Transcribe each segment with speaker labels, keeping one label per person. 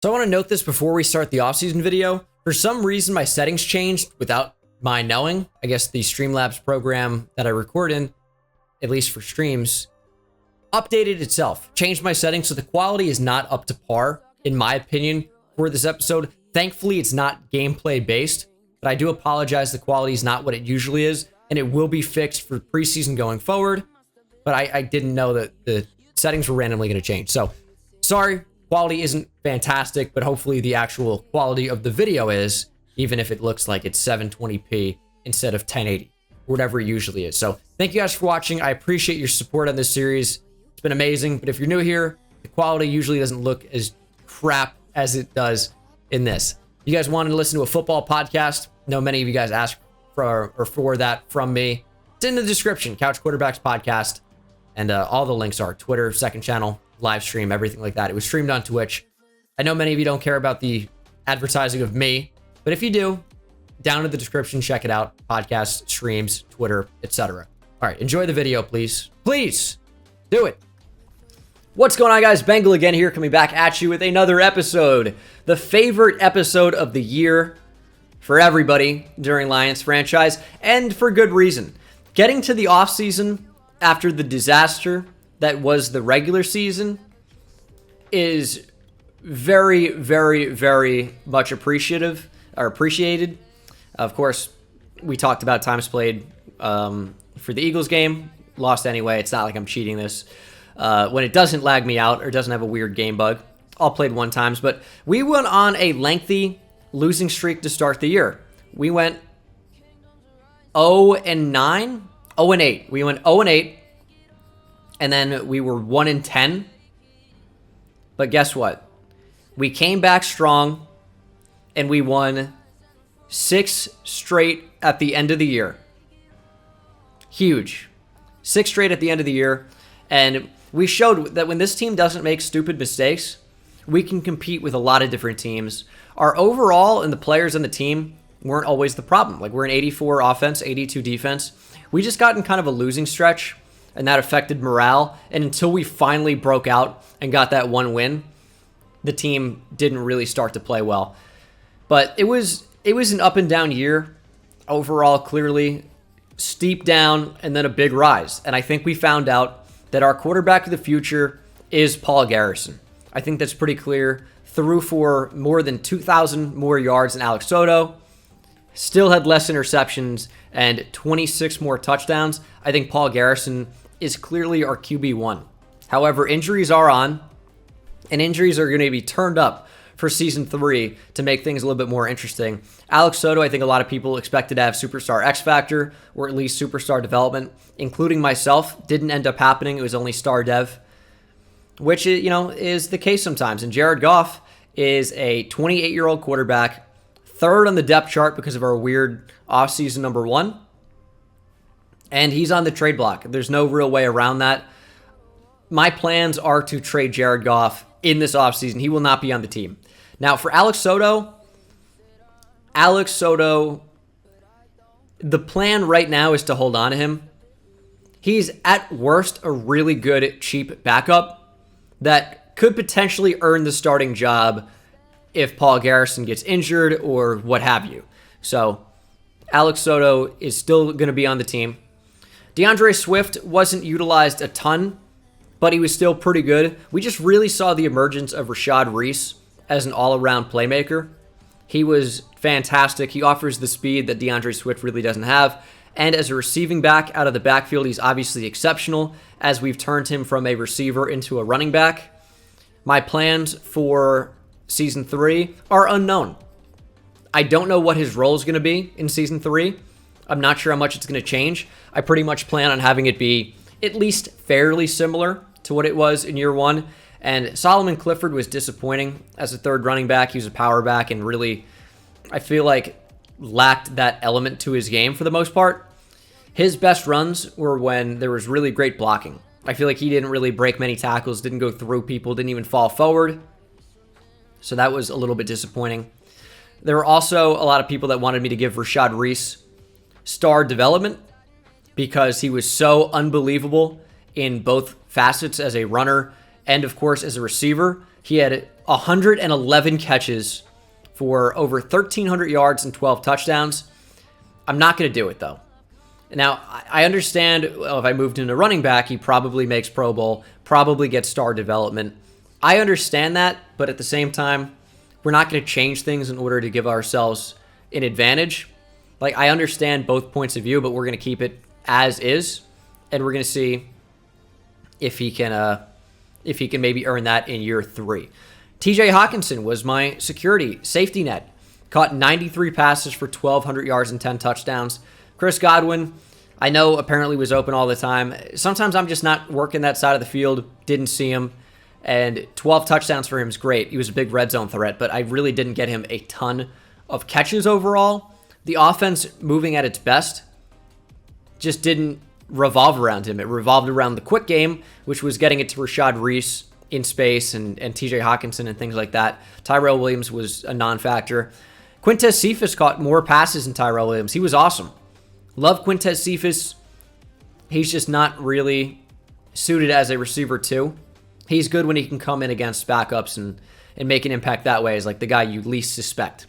Speaker 1: So I want to note this before we start the offseason video. For some reason, my settings changed without my knowing. I guess the Streamlabs program that I record in, at least for streams, updated itself, changed my settings, so the quality is not up to par, in my opinion, for this episode. Thankfully, it's not gameplay based, but I do apologize. The quality is not what it usually is, and it will be fixed for preseason going forward. But I didn't know that the settings were randomly going to change. So sorry, quality isn't fantastic, but hopefully the actual quality of the video is, even if it looks like it's 720p instead of 1080, whatever it usually is. So thank you guys for watching. I appreciate your support on this series. It's been amazing, but if you're new here, the quality usually doesn't look as crap as it does in this. You guys wanted to listen to a football podcast? I know many of you guys asked for that from me. It's in the description, Couch Quarterbacks Podcast, and all the links are Twitter, second channel, live stream, everything like that. It was streamed on Twitch. I know many of you don't care about the advertising of me, but if you do, down in the description, check it out. Podcast, streams, Twitter, etc. All right, enjoy the video, please. Please do it. What's going on, guys? Bengal again here, coming back at you with another episode. The favorite episode of the year for everybody during Lions franchise, and for good reason. Getting to the offseason after the disaster that was the regular season is very, very, very much appreciated. Of course, we talked about times played for the Eagles game. Lost anyway. It's not like I'm cheating this. When it doesn't lag me out or doesn't have a weird game bug, all played one times. But we went on a lengthy losing streak to start the year. We went 0-9, 0-8. We went 0-8, and then we were 1-10. But guess what? We came back strong, and we won 6 straight at the end of the year. Huge. 6 straight at the end of the year. And we showed that when this team doesn't make stupid mistakes, we can compete with a lot of different teams. Our overall and the players on the team weren't always the problem. Like, we're an 84 offense, 82 defense. We just got in kind of a losing stretch, and that affected morale. And until we finally broke out and got that one win, the team didn't really start to play well. But it was an up and down year overall, clearly. Steep down and then a big rise. And I think we found out that our quarterback of the future is Paul Garrison. I think that's pretty clear. Threw for more than 2,000 more yards than Alex Soto. Still had less interceptions and 26 more touchdowns. I think Paul Garrison is clearly our QB1. However, injuries are on, and injuries are going to be turned up for Season 3 to make things a little bit more interesting. Alex Soto, I think a lot of people expected to have superstar X Factor, or at least superstar development, including myself. Didn't end up happening. It was only star dev, which, is the case sometimes. And Jared Goff is a 28-year-old quarterback, third on the depth chart because of our weird offseason number 1. And he's on the trade block. There's no real way around that. My plans are to trade Jared Goff in this offseason. He will not be on the team. Now, for Alex Soto, the plan right now is to hold on to him. He's at worst a really good, cheap backup that could potentially earn the starting job if Paul Garrison gets injured or what have you. So Alex Soto is still going to be on the team. Deandre Swift wasn't utilized a ton, but he was still pretty good. We just really saw the emergence of Rashad Reese as an all-around playmaker. He was fantastic. He offers the speed that Deandre Swift really doesn't have. And as a receiving back out of the backfield, he's obviously exceptional, as we've turned him from a receiver into a running back. My plans for Season 3 are unknown. I don't know what his role is going to be in Season 3. I'm not sure how much it's going to change. I pretty much plan on having it be at least fairly similar to what it was in year 1. And Solomon Clifford was disappointing as a third running back. He was a power back and really, I feel like, lacked that element to his game for the most part. His best runs were when there was really great blocking. I feel like he didn't really break many tackles, didn't go through people, didn't even fall forward. So that was a little bit disappointing. There were also a lot of people that wanted me to give Rashad Reese star development because he was so unbelievable in both facets as a runner and, of course, as a receiver. He had 111 catches for over 1,300 yards and 12 touchdowns. I'm not going to do it, though. Now, I understand, well, if I moved into running back, he probably makes Pro Bowl, probably gets star development. I understand that, but at the same time, we're not going to change things in order to give ourselves an advantage. Like, I understand both points of view, but we're going to keep it as is, and we're going to see if he can maybe earn that in year 3. TJ Hawkinson was my security safety net. Caught 93 passes for 1,200 yards and 10 touchdowns. Chris Godwin, I know apparently was open all the time. Sometimes I'm just not working that side of the field. Didn't see him. And 12 touchdowns for him is great. He was a big red zone threat, but I really didn't get him a ton of catches overall. The offense moving at its best just didn't revolve around him. It revolved around the quick game, which was getting it to Rashad Reese in space and TJ Hawkinson and things like that. Tyrell Williams was a non-factor. Quintez Cephas caught more passes than Tyrell Williams. He was awesome. Love Quintez Cephas. He's just not really suited as a receiver too. He's good when he can come in against backups and make an impact that way as like the guy you least suspect.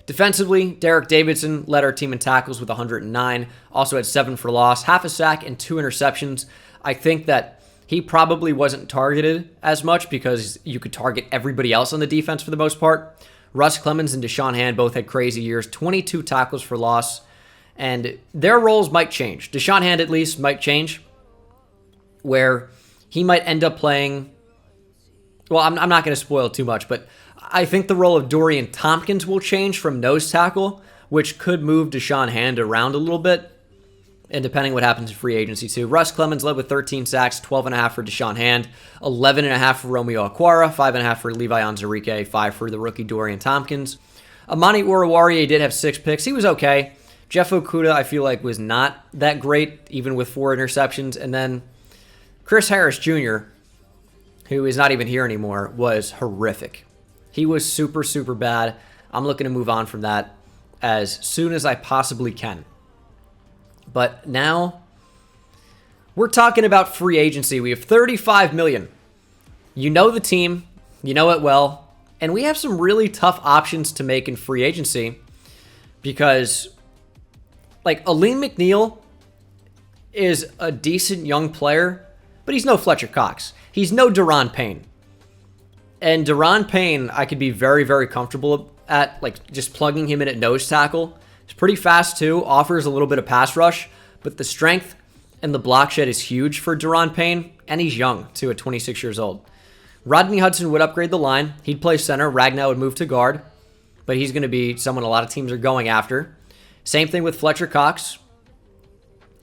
Speaker 1: Defensively, Derek Davidson led our team in tackles with 109. Also had 7 for loss, half a sack, and 2 interceptions. I think that he probably wasn't targeted as much because you could target everybody else on the defense for the most part. Russ Clemens and Deshaun Hand both had crazy years, 22 tackles for loss, and their roles might change. Deshaun Hand at least might change, where he might end up playing, well, I'm not going to spoil too much, but I think the role of Dorian Tompkins will change from nose tackle, which could move Deshaun Hand around a little bit, and depending what happens in free agency too. Russ Clemens led with 13 sacks, 12.5 for Deshaun Hand, 11.5 for Romeo Okwara, 5.5 for Levi Onwuzurike, 5 for the rookie Dorian Tompkins. Amani Oruwariye did have 6 picks. He was okay. Jeff Okudah, I feel like, was not that great, even with 4 interceptions. And then Chris Harris Jr., who is not even here anymore, was horrific. He was super, super bad. I'm looking to move on from that as soon as I possibly can. But now we're talking about free agency. We have $35 million. You know the team. You know it well. And we have some really tough options to make in free agency because, like, Aleem McNeil is a decent young player, but he's no Fletcher Cox. He's no Duron Payne. And Duron Payne, I could be very, very comfortable at, like, just plugging him in at nose tackle. He's pretty fast, too, offers a little bit of pass rush, but the strength and the block shed is huge for Duron Payne, and he's young, too, at 26 years old. Rodney Hudson would upgrade the line. He'd play center. Ragnow would move to guard, but he's going to be someone a lot of teams are going after. Same thing with Fletcher Cox.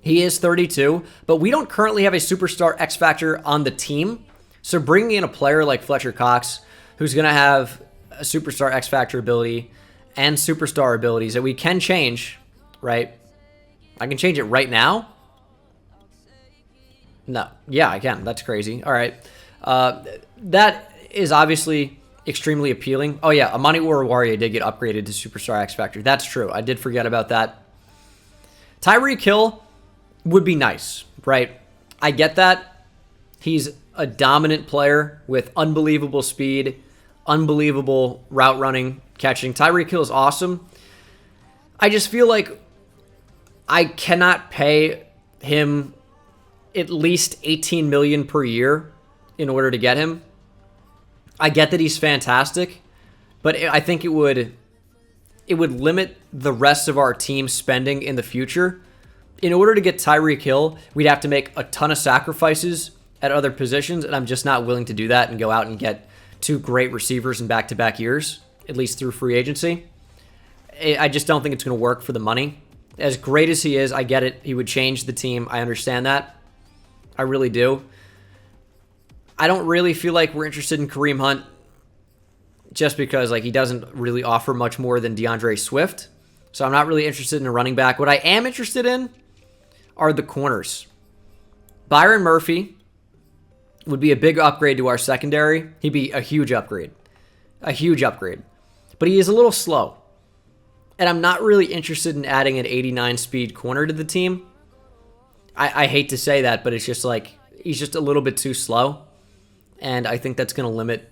Speaker 1: He is 32, but we don't currently have a superstar X factor on the team, so bringing in a player like Fletcher Cox, who's going to have a superstar X factor ability and superstar abilities that we can change, right? I can change it right now? No. Yeah, I can. That's crazy. All right. That is obviously extremely appealing. Oh, yeah. Amani Oruwariye did get upgraded to superstar X factor. That's true. I did forget about that. Tyreek Hill would be nice, right? I get that. He's a dominant player with unbelievable speed, unbelievable route running, catching. Tyreek Hill is awesome. I just feel like I cannot pay him at least $18 million per year in order to get him. I get that he's fantastic, but I think it would limit the rest of our team spending in the future. In order to get Tyreek Hill, we'd have to make a ton of sacrifices at other positions, and I'm just not willing to do that and go out and get 2 great receivers in back-to-back years, at least through free agency. I just don't think it's going to work for the money. As great as he is, I get it. He would change the team. I understand that. I really do. I don't really feel like we're interested in Kareem Hunt just because, like, he doesn't really offer much more than Deandre Swift. So I'm not really interested in a running back. What I am interested in are the corners. Byron Murphy would be a big upgrade to our secondary. He'd be a huge upgrade. A huge upgrade. But he is a little slow. And I'm not really interested in adding an 89 speed corner to the team. I hate to say that, but it's just like, he's just a little bit too slow. And I think that's going to limit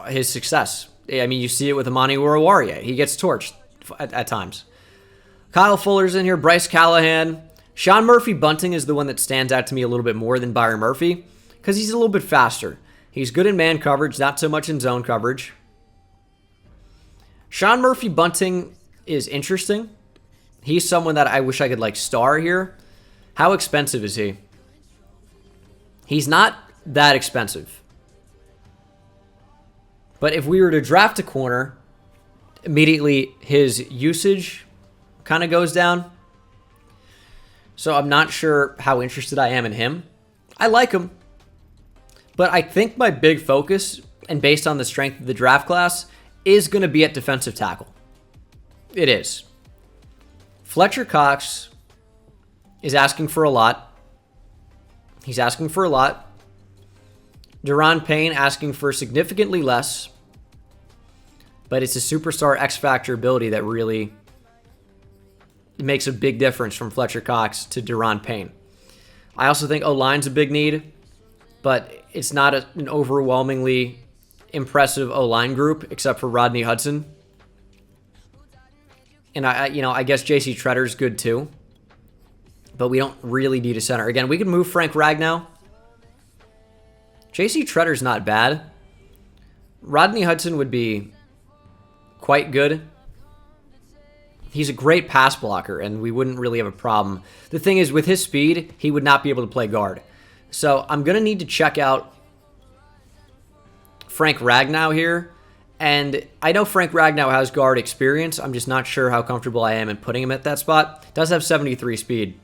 Speaker 1: his success. I mean, you see it with Amani Oruwariye. He gets torched at times. Kyle Fuller's in here. Bryce Callahan. Sean Murphy Bunting is the one that stands out to me a little bit more than Byron Murphy because he's a little bit faster. He's good in man coverage, not so much in zone coverage. Sean Murphy Bunting is interesting. He's someone that I wish I could like star here. How expensive is he? He's not that expensive. But if we were to draft a corner, immediately his usage kind of goes down. So I'm not sure how interested I am in him. I like him. But I think my big focus, and based on the strength of the draft class, is going to be at defensive tackle. It is. Fletcher Cox is asking for a lot. He's asking for a lot. Duron Payne asking for significantly less. But it's a superstar X-Factor ability that really makes a big difference from Fletcher Cox to Duron Payne. I also think O-line's a big need, but it's not an overwhelmingly impressive O-line group except for Rodney Hudson. And I guess J.C. Tretter's good too, but we don't really need a center. Again, we could move Frank Ragnow. J.C. Tretter's not bad. Rodney Hudson would be quite good. He's a great pass blocker, and we wouldn't really have a problem. The thing is, with his speed, he would not be able to play guard. So I'm going to need to check out Frank Ragnow here. And I know Frank Ragnow has guard experience. I'm just not sure how comfortable I am in putting him at that spot. Does have 73 speed.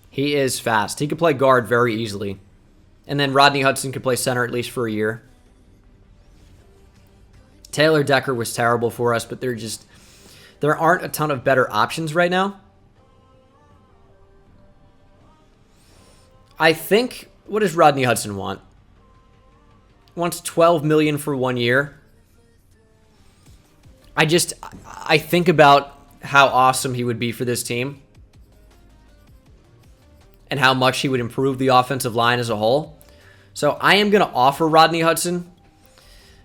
Speaker 1: He is fast. He could play guard very easily. And then Rodney Hudson could play center at least for a year. Taylor Decker was terrible for us, but there aren't a ton of better options right now. I think, what does Rodney Hudson want? Wants $12 million for 1 year. I think about how awesome he would be for this team and how much he would improve the offensive line as a whole. So I am going to offer Rodney Hudson.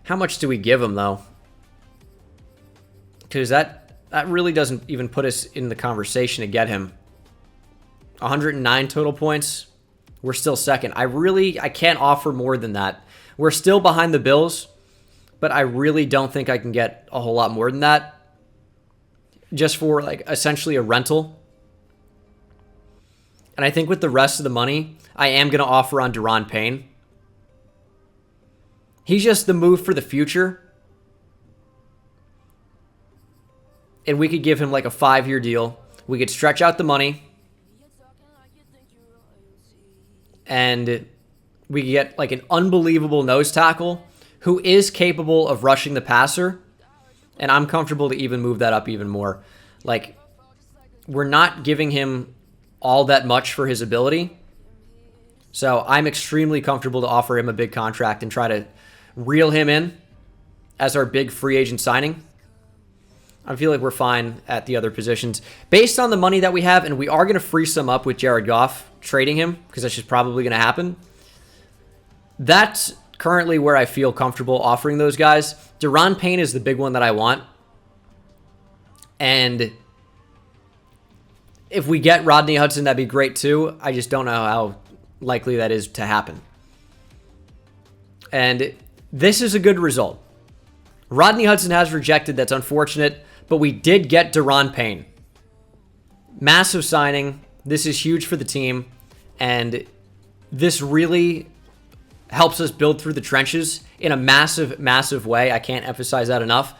Speaker 1: How much do we give him, though? Because that really doesn't even put us in the conversation to get him. 109 total points. We're still second. I can't offer more than that. We're still behind the Bills, but I really don't think I can get a whole lot more than that. Just for like essentially a rental. And I think with the rest of the money, I am going to offer on Duron Payne. He's just the move for the future. And we could give him like a 5-year deal. We could stretch out the money. And we could get like an unbelievable nose tackle who is capable of rushing the passer. And I'm comfortable to even move that up even more. Like, we're not giving him all that much for his ability. So I'm extremely comfortable to offer him a big contract and try to reel him in as our big free agent signing. I feel like we're fine at the other positions. Based on the money that we have, and we are going to free some up with Jared Goff, trading him, because that's just probably going to happen. That's currently where I feel comfortable offering those guys. Duron Payne is the big one that I want. And if we get Rodney Hudson, that'd be great too. I just don't know how likely that is to happen. And this is a good result. Rodney Hudson has rejected. That's unfortunate. But we did get Duron Payne. Massive signing. This is huge for the team. And this really helps us build through the trenches in a massive, massive way. I can't emphasize that enough.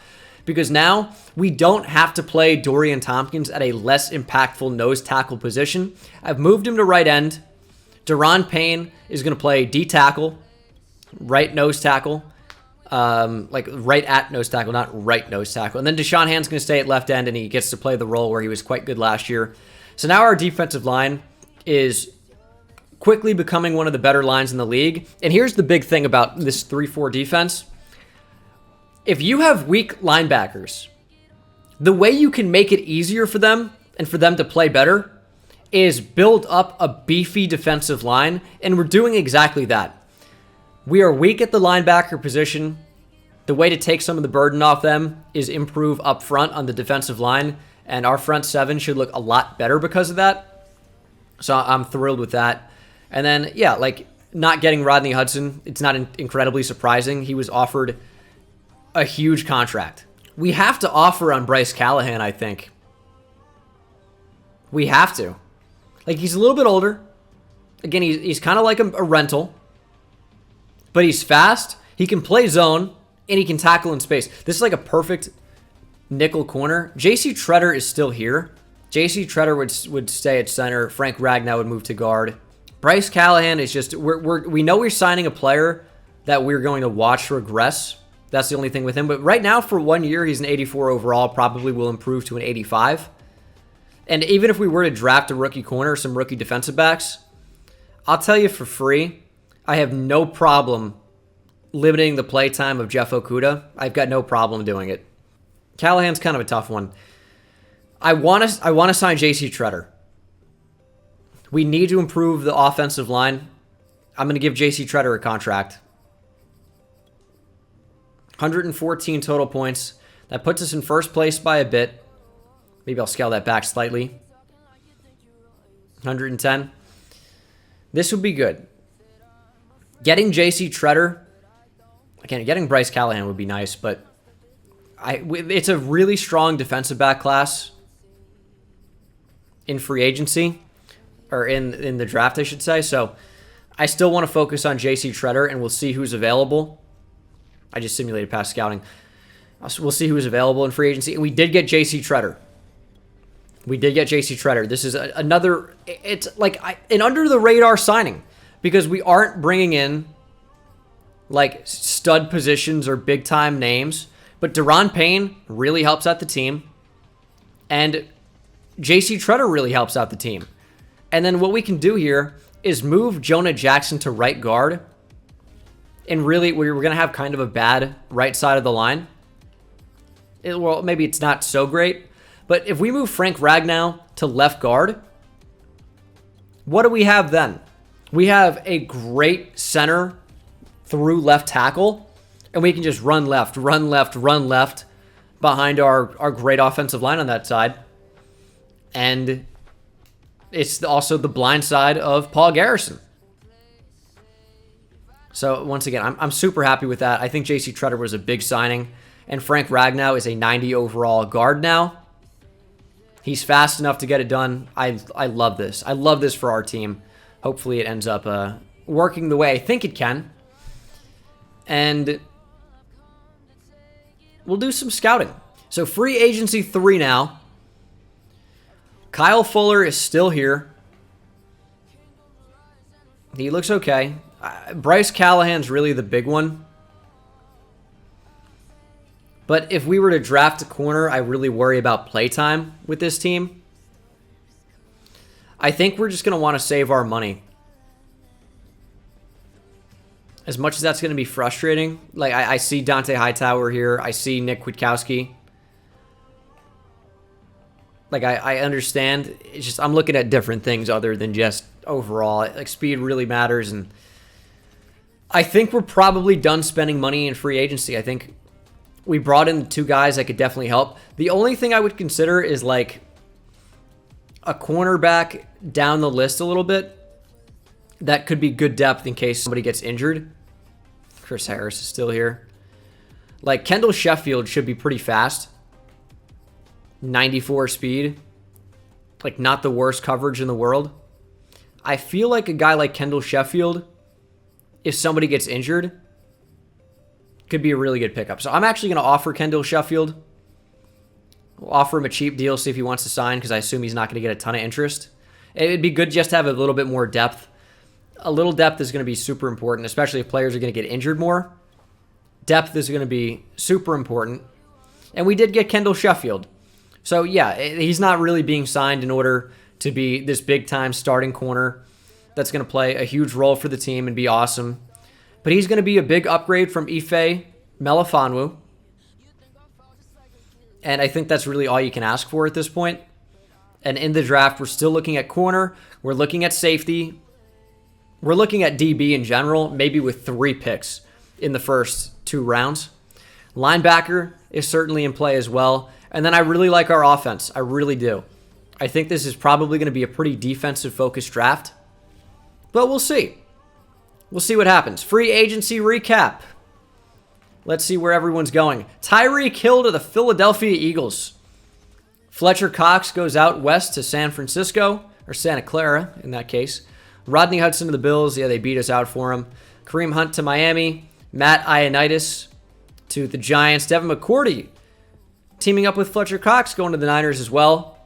Speaker 1: Because now we don't have to play Dorian Thompkins at a less impactful nose tackle position. I've moved him to right end. Duron Payne is going to play D tackle, right nose tackle. Like right at nose tackle, not right nose tackle. And then Deshaun Hand's going to stay at left end, and he gets to play the role where he was quite good last year. So now our defensive line is quickly becoming one of the better lines in the league. And here's the big thing about this 3-4 defense. If you have weak linebackers, the way you can make it easier for them and for them to play better is build up a beefy defensive line, and we're doing exactly that. We are weak at the linebacker position. The way to take some of the burden off them is improve up front on the defensive line, and our front seven should look a lot better because of that. So I'm thrilled with that. And then, yeah, like not getting Rodney Hudson, it's not incredibly surprising. He was offered a huge contract. We have to offer on Bryce Callahan, I think. We have to. Like, he's a little bit older. Again, he's kind of like a rental. But he's fast. He can play zone. And he can tackle in space. This is like a perfect nickel corner. J.C. Tretter is still here. J.C. Tretter would stay at center. Frank Ragnow would move to guard. Bryce Callahan is just... We know we're signing a player that we're going to watch regress. That's the only thing with him. But right now, for 1 year, he's an 84 overall. Probably will improve to an 85. And even if we were to draft a rookie corner, some rookie defensive backs, I'll tell you for free, I have no problem limiting the play time of Jeff Okudah. I've got no problem doing it. Callahan's kind of a tough one. I want to sign J.C. Tretter. We need to improve the offensive line. I'm going to give J.C. Tretter a contract. 114 total points. That puts us in first place by a bit. Maybe I'll scale that back slightly. 110. This would be good. Getting J.C. Tretter, again, getting Bryce Callahan would be nice, but it's a really strong defensive back class in free agency, or in the draft, I should say. So I still want to focus on J.C. Tretter, and we'll see who's available. I just simulated past scouting. We'll see who's available in free agency. And we did get J.C. Tretter. This is another, it's like an under-the-radar signing because we aren't bringing in like stud positions or big-time names. But Duron Payne really helps out the team. And J.C. Tretter really helps out the team. And then what we can do here is move Jonah Jackson to right guard. And really, we're going to have kind of a bad right side of the line. Well, maybe it's not so great. But if we move Frank Ragnow to left guard, what do we have then? We have a great center through left tackle. And we can just run left behind our great offensive line on that side. And it's also the blind side of Paul Garrison. So, once again, I'm super happy with that. I think J.C. Tretter was a big signing. And Frank Ragnow is a 90 overall guard now. He's fast enough to get it done. I love this. I love this for our team. Hopefully it ends up working the way I think it can. And we'll do some scouting. So free agency 3 now. Kyle Fuller is still here. He looks okay. Bryce Callahan's really the big one. But if we were to draft a corner, I really worry about playtime with this team. I think we're just going to want to save our money. As much as that's going to be frustrating. Like, I see Dante Hightower here. I see Nick Kwiatkowski. Like, I understand. It's just, I'm looking at different things other than just overall. Like, speed really matters. And I think we're probably done spending money in free agency. I think we brought in 2 guys that could definitely help. The only thing I would consider is, like, a cornerback down the list a little bit. That could be good depth in case somebody gets injured. Chris Harris is still here. Like, Kendall Sheffield should be pretty fast. 94 speed. Like, not the worst coverage in the world. I feel like a guy like Kendall Sheffield, if somebody gets injured, could be a really good pickup. So I'm actually going to offer Kendall Sheffield. We'll offer him a cheap deal, see if he wants to sign, because I assume he's not going to get a ton of interest. It'd be good just to have a little bit more depth. A little depth is going to be super important, especially if players are going to get injured more. Depth is going to be super important. And we did get Kendall Sheffield. So, yeah, he's not really being signed in order to be this big-time starting corner that's going to play a huge role for the team and be awesome. But he's going to be a big upgrade from Ife Melifonwu. And I think that's really all you can ask for at this point. And in the draft, we're still looking at corner. We're looking at safety. We're looking at DB in general, maybe with 3 picks in the first 2 rounds. Linebacker is certainly in play as well. And then I really like our offense. I really do. I think this is probably going to be a pretty defensive-focused draft. But we'll see. We'll see what happens. Free agency recap. Let's see where everyone's going. Tyreek Hill to the Philadelphia Eagles. Fletcher Cox goes out west to San Francisco, or Santa Clara in that case. Rodney Hudson to the Bills. Yeah, they beat us out for him. Kareem Hunt to Miami. Matt Ioannidis to the Giants. Devin McCourty teaming up with Fletcher Cox going to the Niners as well.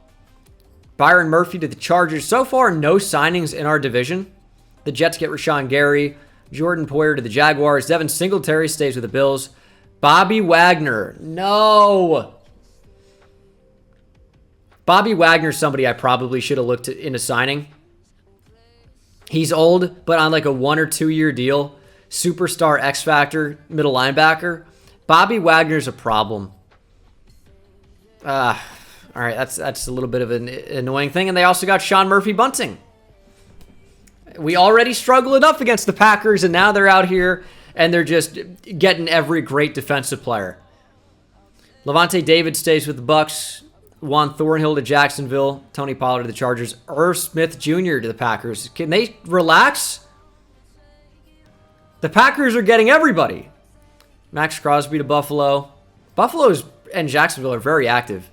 Speaker 1: Byron Murphy to the Chargers. So far, no signings in our division. The Jets get Rashawn Gary. Jordan Poyer to the Jaguars. Devin Singletary stays with the Bills. Bobby Wagner. No. Bobby Wagner's somebody I probably should have looked into signing. He's old, but on like a 1 or 2 year deal. Superstar X Factor, middle linebacker. Bobby Wagner's a problem. All right, that's a little bit of an annoying thing. And they also got Sean Murphy Bunting. We already struggle enough against the Packers, and now they're out here, and they're just getting every great defensive player. Levante David stays with the Bucks. Juan Thornhill to Jacksonville. Tony Pollard to the Chargers. Irv Smith Jr. to the Packers. Can they relax? The Packers are getting everybody. Max Crosby to Buffalo. Buffalo and Jacksonville are very active.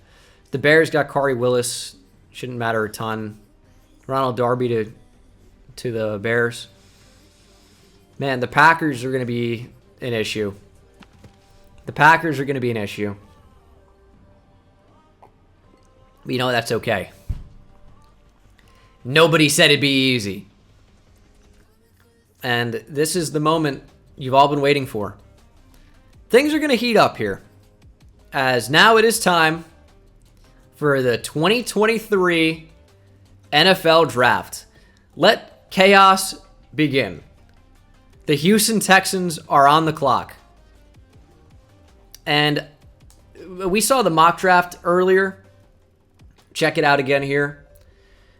Speaker 1: The Bears got Corey Willis. Shouldn't matter a ton. Ronald Darby to the Bears. Man, the Packers are going to be an issue. The Packers are going to be an issue. But you know, that's okay. Nobody said it'd be easy. And this is the moment you've all been waiting for. Things are going to heat up here, as now it is time for the 2023 NFL Draft. Let chaos begin. The Houston Texans are on the clock. And we saw the mock draft earlier. Check it out again here.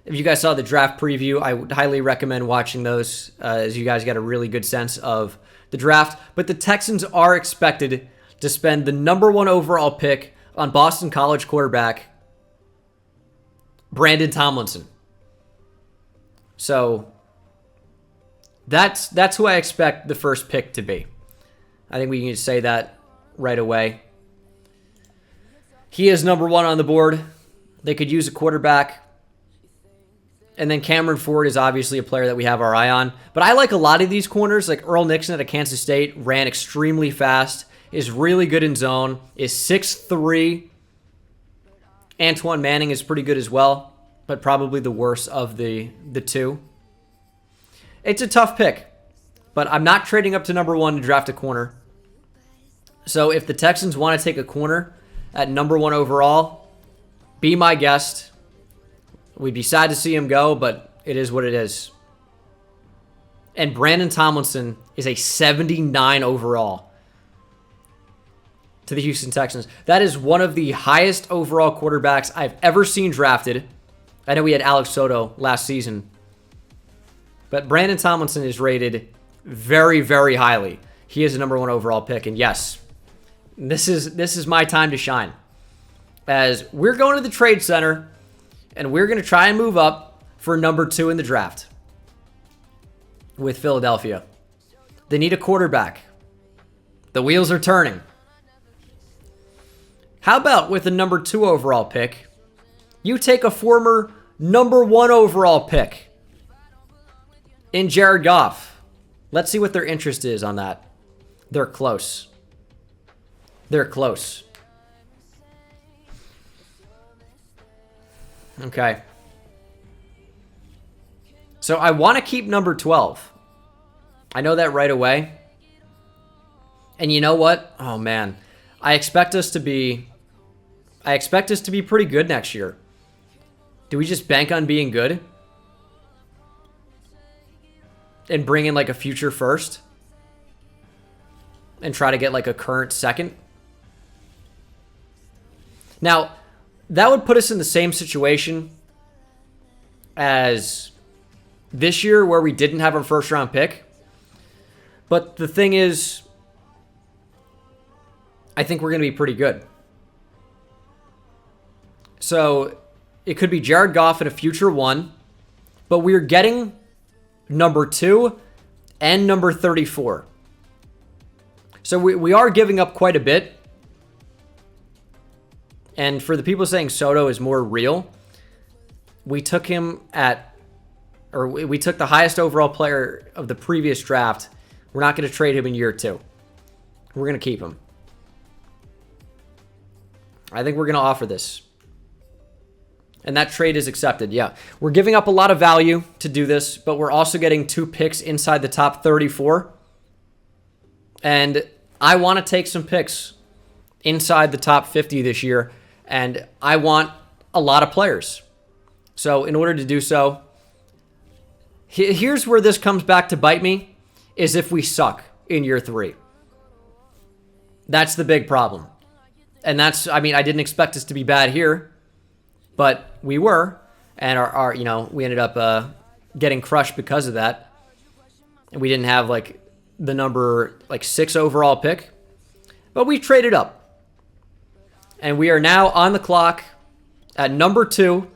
Speaker 1: If you guys saw the draft preview, I would highly recommend watching those, as you guys get a really good sense of the draft. But the Texans are expected to spend the #1 overall pick on Boston College quarterback Brandon Tomlinson. So that's who I expect the first pick to be. I think we can say that right away. He is #1 on the board. They could use a quarterback. And then Cameron Ford is obviously a player that we have our eye on. But I like a lot of these corners, like Earl Nixon at Kansas State, ran extremely fast, is really good in zone, is 6'3". Antoine Manning is pretty good as well, but probably the worst of the two. It's a tough pick, but I'm not trading up to #1 to draft a corner. So if the Texans want to take a corner at #1 overall, be my guest. We'd be sad to see him go, but it is what it is. And Brandon Tomlinson is a 79 overall to the Houston Texans. That is one of the highest overall quarterbacks I've ever seen drafted. I know we had Alex Soto last season. But Brandon Tomlinson is rated very, very highly. He is a #1 overall pick. And yes, this is my time to shine. As we're going to the trade center, and we're going to try and move up for #2 in the draft with Philadelphia. They need a quarterback. The wheels are turning. How about with the #2 overall pick, you take a former #1 overall pick in Jared Goff? Let's see what their interest is on that. They're close. They're close. Okay. So I want to keep number 12. I know that right away. And you know what? Oh man. I expect us to be pretty good next year. Do we just bank on being good? And bring in like a future first? And try to get like a current second? Now, that would put us in the same situation as this year where we didn't have a first-round pick. But the thing is, I think we're going to be pretty good. So it could be Jared Goff at a future 1, but we're getting number 2 and number 34. So we are giving up quite a bit. And for the people saying Soto is more real, we took him we took the highest overall player of the previous draft. We're not going to trade him in year 2. We're going to keep him. I think we're going to offer this. And that trade is accepted, yeah. We're giving up a lot of value to do this, but we're also getting 2 picks inside the top 34. And I want to take some picks inside the top 50 this year, and I want a lot of players. So in order to do so, here's where this comes back to bite me, is if we suck in year 3. That's the big problem. And that's, I mean, I didn't expect us to be bad here, but we were, and our we ended up getting crushed because of that. And we didn't have like the number 6 overall pick, but we traded up. And we are now on the clock at number 2.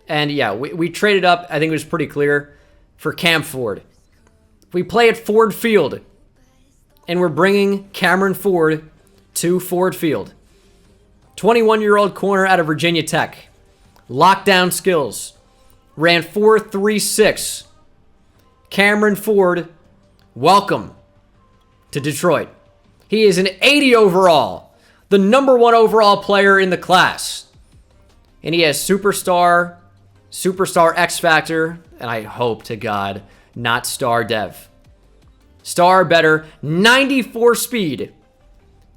Speaker 1: And yeah, we traded up, I think it was pretty clear, for Cam Ford. We play at Ford Field, and we're bringing Cameron Ford to Ford Field. 21-year-old corner out of Virginia Tech. Lockdown skills. Ran 4.36. Cameron Ford, welcome to Detroit. He is an 80 overall, the number 1 overall player in the class. And he has superstar X Factor, and I hope to God, not star dev. Star better, 94 speed,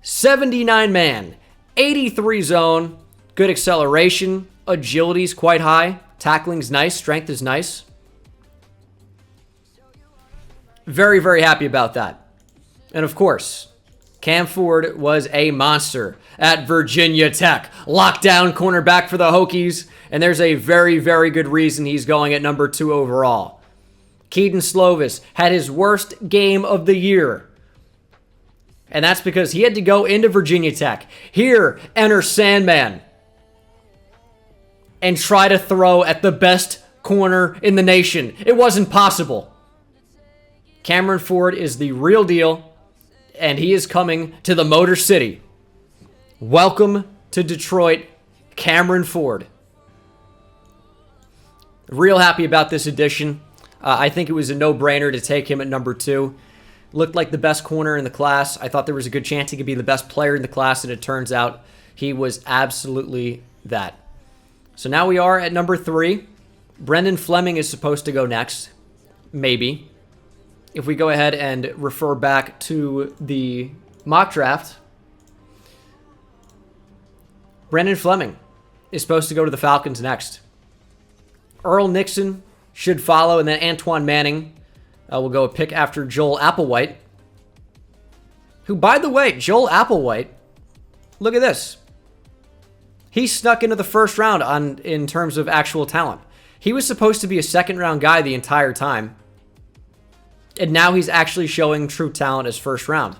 Speaker 1: 79 man, 83 zone, good acceleration, agility's quite high, tackling's nice, strength is nice. Very, very happy about that. And of course, Cam Ford was a monster at Virginia Tech. Lockdown cornerback for the Hokies, and there's a very, very good reason he's going at number 2 overall. Keaton Slovis had his worst game of the year. And that's because he had to go into Virginia Tech. Here, enter Sandman. And try to throw at the best corner in the nation. It wasn't possible. Cameron Ford is the real deal, and he is coming to the Motor City. Welcome to Detroit, Cameron Ford. Real happy about this addition. I think it was a no-brainer to take him at number 2. Looked like the best corner in the class. I thought there was a good chance he could be the best player in the class, and it turns out he was absolutely that. So now we are at number 3. Brendan Fleming is supposed to go next. Maybe. If we go ahead and refer back to the mock draft, Brendan Fleming is supposed to go to the Falcons next. Earl Nixon should follow, and then Antoine Manning will go a pick after Joel Applewhite. Who, by the way, Joel Applewhite, look at this. He snuck into the first round in terms of actual talent. He was supposed to be a second-round guy the entire time. And now he's actually showing true talent as first round.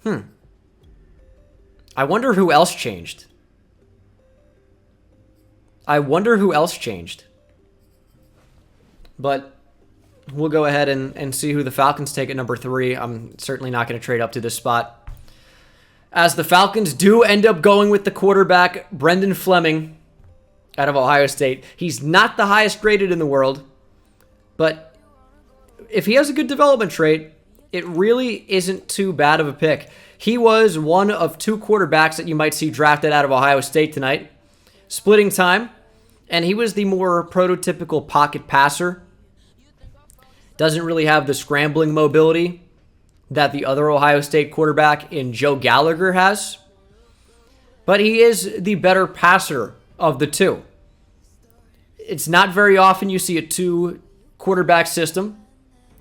Speaker 1: I wonder who else changed. But we'll go ahead and see who the Falcons take at number 3. I'm certainly not going to trade up to this spot. As the Falcons do end up going with the quarterback, Brendan Fleming, out of Ohio State. He's not the highest graded in the world, but if he has a good development trait, it really isn't too bad of a pick. He was one of 2 quarterbacks that you might see drafted out of Ohio State tonight. Splitting time, and he was the more prototypical pocket passer. Doesn't really have the scrambling mobility that the other Ohio State quarterback in Joe Gallagher has. But he is the better passer of the 2. It's not very often you see a 2-quarterback system.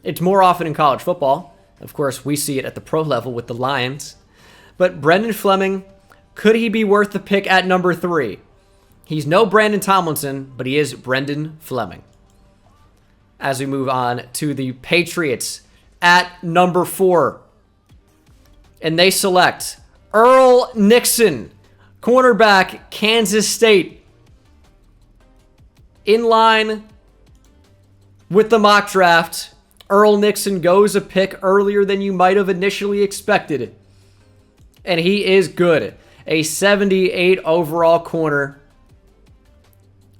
Speaker 1: It's more often in college football. Of course, we see it at the pro level with the Lions. But Brendan Fleming, could he be worth the pick at number 3? He's no Brandon Tomlinson, but he is Brendan Fleming. As we move on to the Patriots at number 4. And they select Earl Nixon, cornerback, Kansas State. In line with the mock draft, Earl Nixon goes a pick earlier than you might have initially expected. And he is good. A 78 overall corner.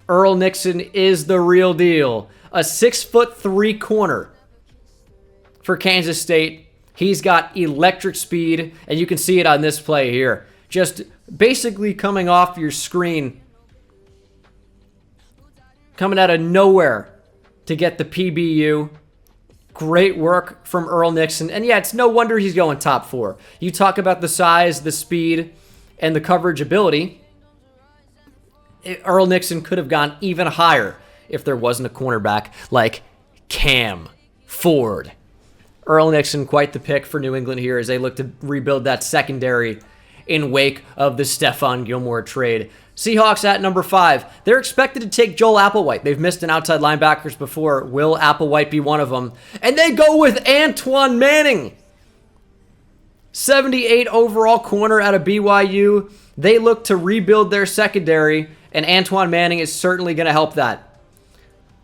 Speaker 1: Earl Nixon is the real deal. A 6'3" corner for Kansas State. He's got electric speed, and you can see it on this play here. Just basically coming off your screen. Coming out of nowhere to get the PBU. Great work from Earl Nixon. And yeah, it's no wonder he's going top 4. You talk about the size, the speed, and the coverage ability. Earl Nixon could have gone even higher if there wasn't a cornerback like Cam Ford. Earl Nixon, quite the pick for New England here as they look to rebuild that secondary in wake of the Stephon Gilmore trade. Seahawks at number 5. They're expected to take Joel Applewhite. They've missed an outside linebackers before. Will Applewhite be one of them? And they go with Antoine Manning. 78 overall corner out of BYU. They look to rebuild their secondary, and Antoine Manning is certainly going to help that.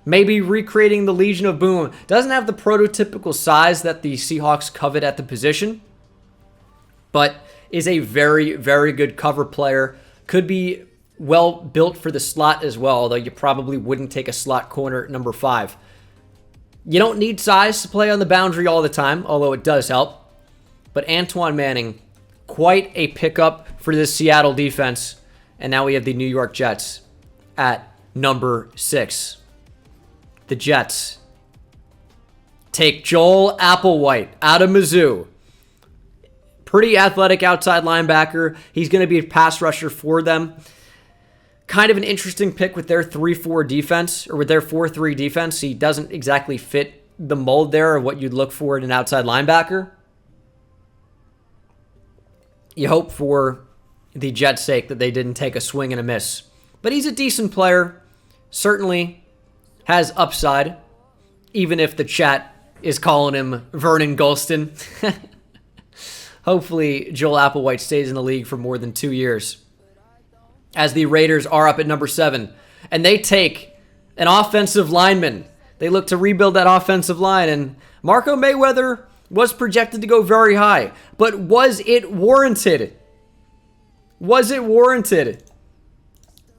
Speaker 1: Maybe recreating the Legion of Boom. Doesn't have the prototypical size that the Seahawks covet at the position, but is a very, very good cover player. Could be well built for the slot as well, although you probably wouldn't take a slot corner at number 5. You don't need size to play on the boundary all the time, although it does help. But Antoine Manning, quite a pickup for this Seattle defense. And now we have the New York Jets at number 6. The Jets take Joel Applewhite out of Mizzou. Pretty athletic outside linebacker. He's going to be a pass rusher for them. Kind of an interesting pick with their 3-4 defense, or with their 4-3 defense. He doesn't exactly fit the mold there of what you'd look for in an outside linebacker. You hope for the Jets' sake that they didn't take a swing and a miss. But he's a decent player. Certainly has upside, even if the chat is calling him Vernon Golston. Hopefully, Joel Applewhite stays in the league for more than 2 years. As the Raiders are up at number 7. And they take an offensive lineman. They look to rebuild that offensive line. And Marco Mayweather was projected to go very high. But was it warranted? Was it warranted?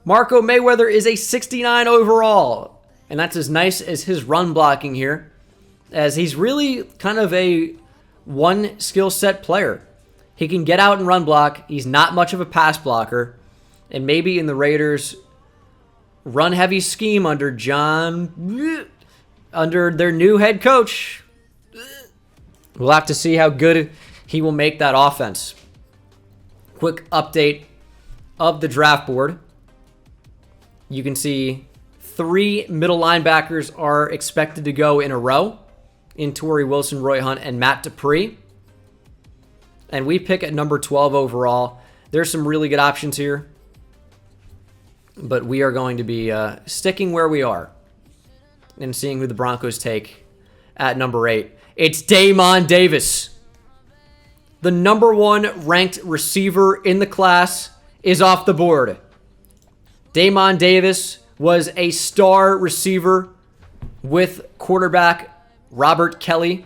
Speaker 1: Marco Mayweather is a 69 overall. And that's as nice as his run blocking here, as he's really kind of a one skill set player. He can get out and run block. He's not much of a pass blocker. And maybe in the Raiders' run-heavy scheme under their new head coach, we'll have to see how good he will make that offense. Quick update of the draft board. You can see 3 middle linebackers are expected to go in a row in Tori Wilson, Roy Hunt, and Matt Dupree. And we pick at number 12 overall. There's some really good options here, but we are going to be sticking where we are and seeing who the Broncos take at number 8. It's Damon Davis. The number 1 ranked receiver in the class is off the board. Damon Davis was a star receiver with quarterback Robert Kelly,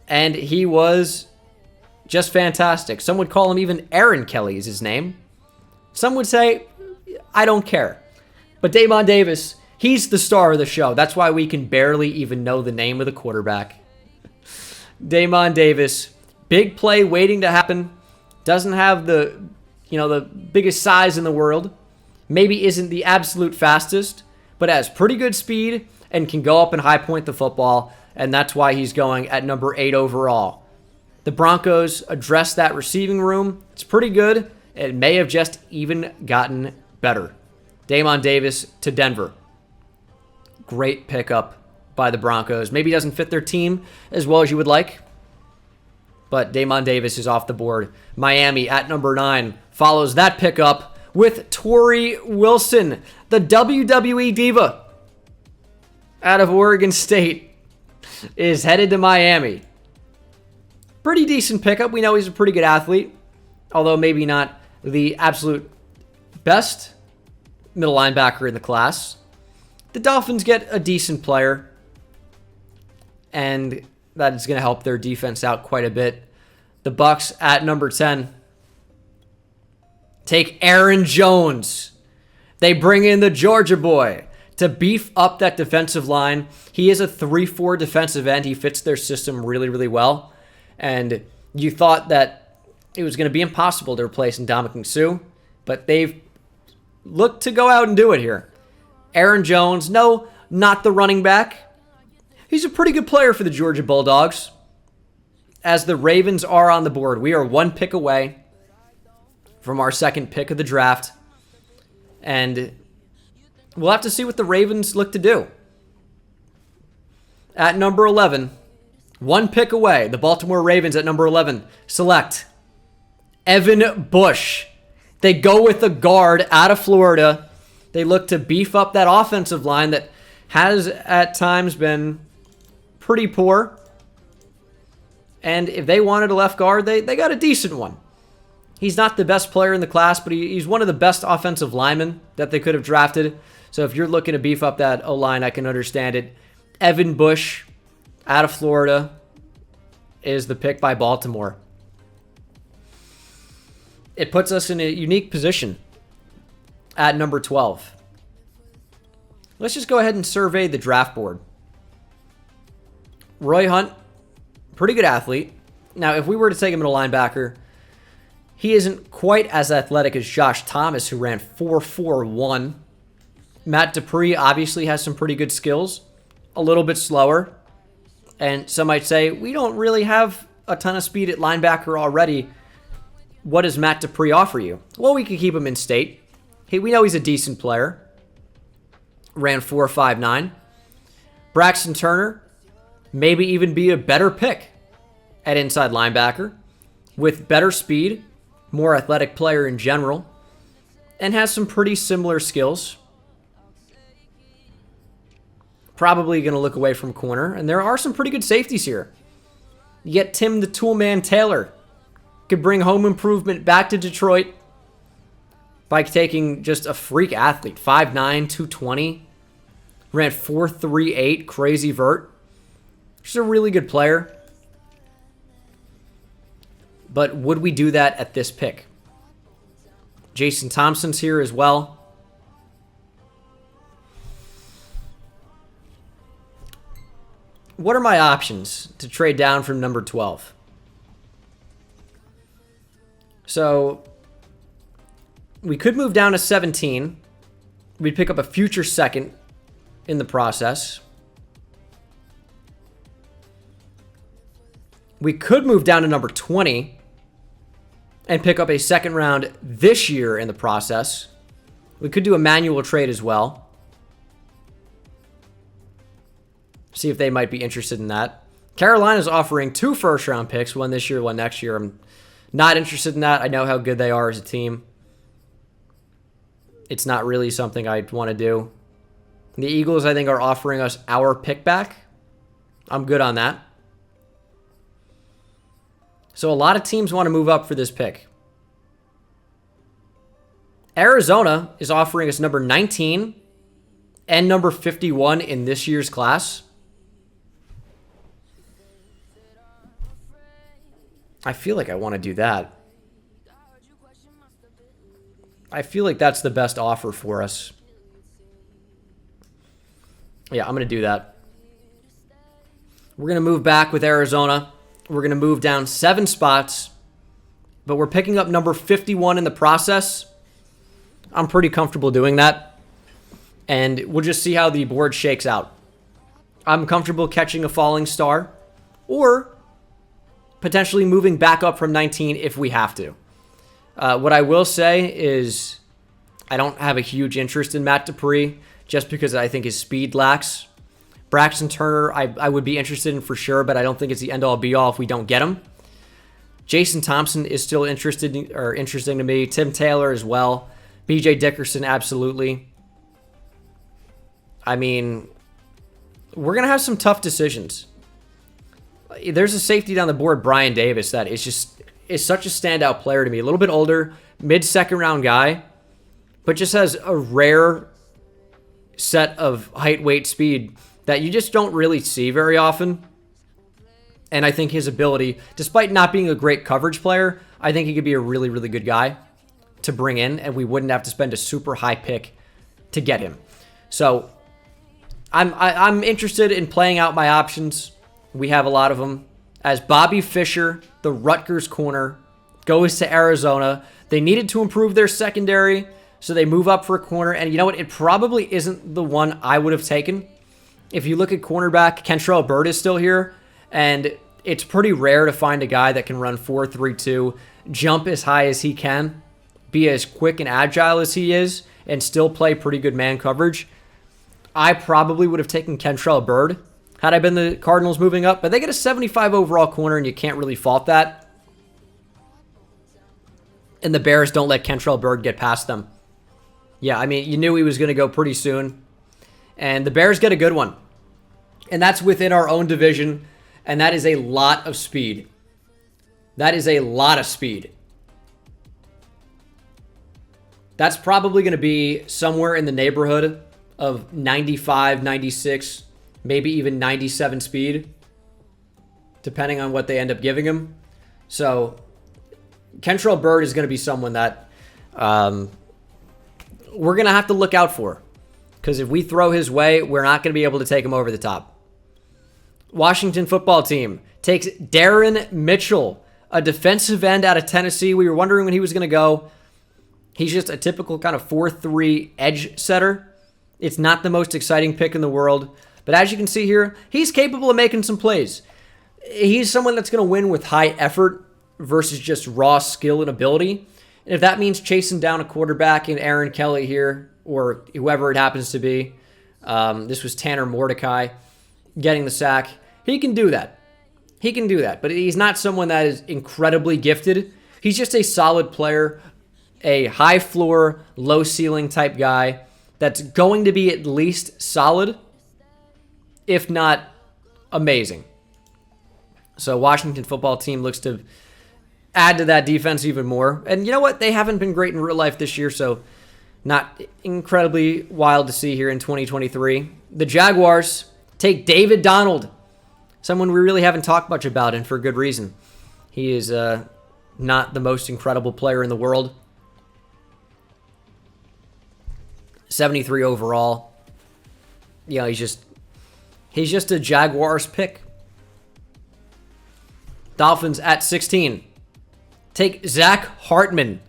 Speaker 1: and he was just fantastic. Some would call him even Aaron Kelly is his name. Some would say, I don't care. But Damon Davis, he's the star of the show. That's why we can barely even know the name of the quarterback. Damon Davis, big play waiting to happen. Doesn't have the biggest size in the world. Maybe isn't the absolute fastest, but has pretty good speed and can go up and high point the football. And that's why he's going at number 8 overall. The Broncos address that receiving room. It's pretty good. It may have just even gotten better. Damon Davis to Denver. Great pickup by the Broncos. Maybe doesn't fit their team as well as you would like, but Damon Davis is off the board. Miami at number 9 follows that pickup with Tori Wilson, the WWE diva out of Oregon State, is headed to Miami. Pretty decent pickup. We know he's a pretty good athlete, although maybe not the absolute best middle linebacker in the class. The Dolphins get a decent player, and that is going to help their defense out quite a bit. The Bucs at number 10 take Aaron Jones. They bring in the Georgia boy to beef up that defensive line. He is a 3-4 defensive end. He fits their system really, really well. And you thought that it was going to be impossible to replace Ndamukong Suh, but they've looked to go out and do it here. Aaron Jones, no, not the running back. He's a pretty good player for the Georgia Bulldogs. As the Ravens are on the board, we are one pick away from our second pick of the draft. And we'll have to see what the Ravens look to do. At number 11, one pick away, the Baltimore Ravens at number 11 select Evan Bush. They go with a guard out of Florida. They look to beef up that offensive line that has at times been pretty poor. And if they wanted a left guard, they got a decent one. He's not the best player in the class, but he's one of the best offensive linemen that they could have drafted. So if you're looking to beef up that O-line, I can understand it. Evan Bush out of Florida is the pick by Baltimore. It puts us in a unique position at number 12. Let's just go ahead and survey the draft board. Roy Hunt, pretty good athlete. Now, if we were to take a middle linebacker, he isn't quite as athletic as Josh Thomas, who ran 4.41. Matt Dupree obviously has some pretty good skills, a little bit slower. And some might say, we don't really have a ton of speed at linebacker already. What does Matt Dupree offer you? Well, we could keep him in state. Hey, we know he's a decent player. Ran 4.59. Braxton Turner, maybe even be a better pick at inside linebacker with better speed, more athletic player in general, and has some pretty similar skills. Probably going to look away from corner, and there are some pretty good safeties here. You get Tim the Toolman Taylor. Could bring home improvement back to Detroit by taking just a freak athlete. 5'9", 220. Ran 4.38, crazy vert. Just a really good player. But would we do that at this pick? Jason Thompson's here as well. What are my options to trade down from number 12? So we could move down to 17. We'd pick up a future second in the process. We could move down to number 20 and pick up a second round this year in the process. We could do a manual trade as well. See if they might be interested in that. Carolina's offering 2 first-round picks, one this year, one next year. I'm not interested in that. I know how good they are as a team. It's not really something I'd want to do. The Eagles, I think, are offering us our pick back. I'm good on that. So a lot of teams want to move up for this pick. Arizona is offering us number 19 and number 51 in this year's class. I feel like I want to do that. I feel like that's the best offer for us. Yeah, I'm going to do that. We're going to move back with Arizona. We're going to move down 7 spots, but we're picking up number 51 in the process. I'm pretty comfortable doing that, and we'll just see how the board shakes out. I'm comfortable catching a falling star or potentially moving back up from 19 if we have to. What I will say is I don't have a huge interest in Matt Dupree just because I think his speed lacks. Braxton Turner, I would be interested in for sure, but I don't think it's the end-all be-all if we don't get him. Jason Thompson is still interesting to me. Tim Taylor as well. B.J. Dickerson, absolutely. I mean, we're going to have some tough decisions. There's a safety down the board, Brian Davis, that is such a standout player to me. A little bit older, mid-second round guy, but just has a rare set of height, weight, speed that you just don't really see very often. And I think his ability, despite not being a great coverage player, I think he could be a really, really good guy to bring in, and we wouldn't have to spend a super high pick to get him. So I'm interested in playing out my options. We have a lot of them. As Bobby Fischer, the Rutgers corner, goes to Arizona. They needed to improve their secondary, so they move up for a corner. And you know what? It probably isn't the one I would have taken. If you look at cornerback, Kentrell Byrd is still here, and it's pretty rare to find a guy that can run 4.32, jump as high as he can, be as quick and agile as he is, and still play pretty good man coverage. I probably would have taken Kentrell Byrd had I been the Cardinals moving up, but they get a 75 overall corner, and you can't really fault that. And the Bears don't let Kentrell Byrd get past them. Yeah, I mean, you knew he was going to go pretty soon. And the Bears get a good one. And that's within our own division, and that is a lot of speed. That is a lot of speed. That's probably going to be somewhere in the neighborhood of 95, 96, maybe even 97 speed, depending on what they end up giving him. So Kentrell Byrd is going to be someone that we're going to have to look out for, because if we throw his way, we're not going to be able to take him over the top. Washington football team takes Darren Mitchell, a defensive end out of Tennessee. We were wondering when he was going to go. He's just a typical kind of 4-3 edge setter. It's not the most exciting pick in the world. But as you can see here, he's capable of making some plays. He's someone that's going to win with high effort versus just raw skill and ability. And if that means chasing down a quarterback in Aaron Kelly here, or whoever it happens to be, this was Tanner Mordecai getting the sack, he can do that. He can do that. But he's not someone that is incredibly gifted. He's just a solid player, a high floor, low ceiling type guy that's going to be at least solid, if not amazing. So Washington football team looks to add to that defense even more. And you know what? They haven't been great in real life this year, so not incredibly wild to see here in 2023. The Jaguars take David Donald, someone we really haven't talked much about, and for good reason. He is not the most incredible player in the world. 73 overall. You know, he's just a Jaguars pick. Dolphins at 16. Take Zach Hartman,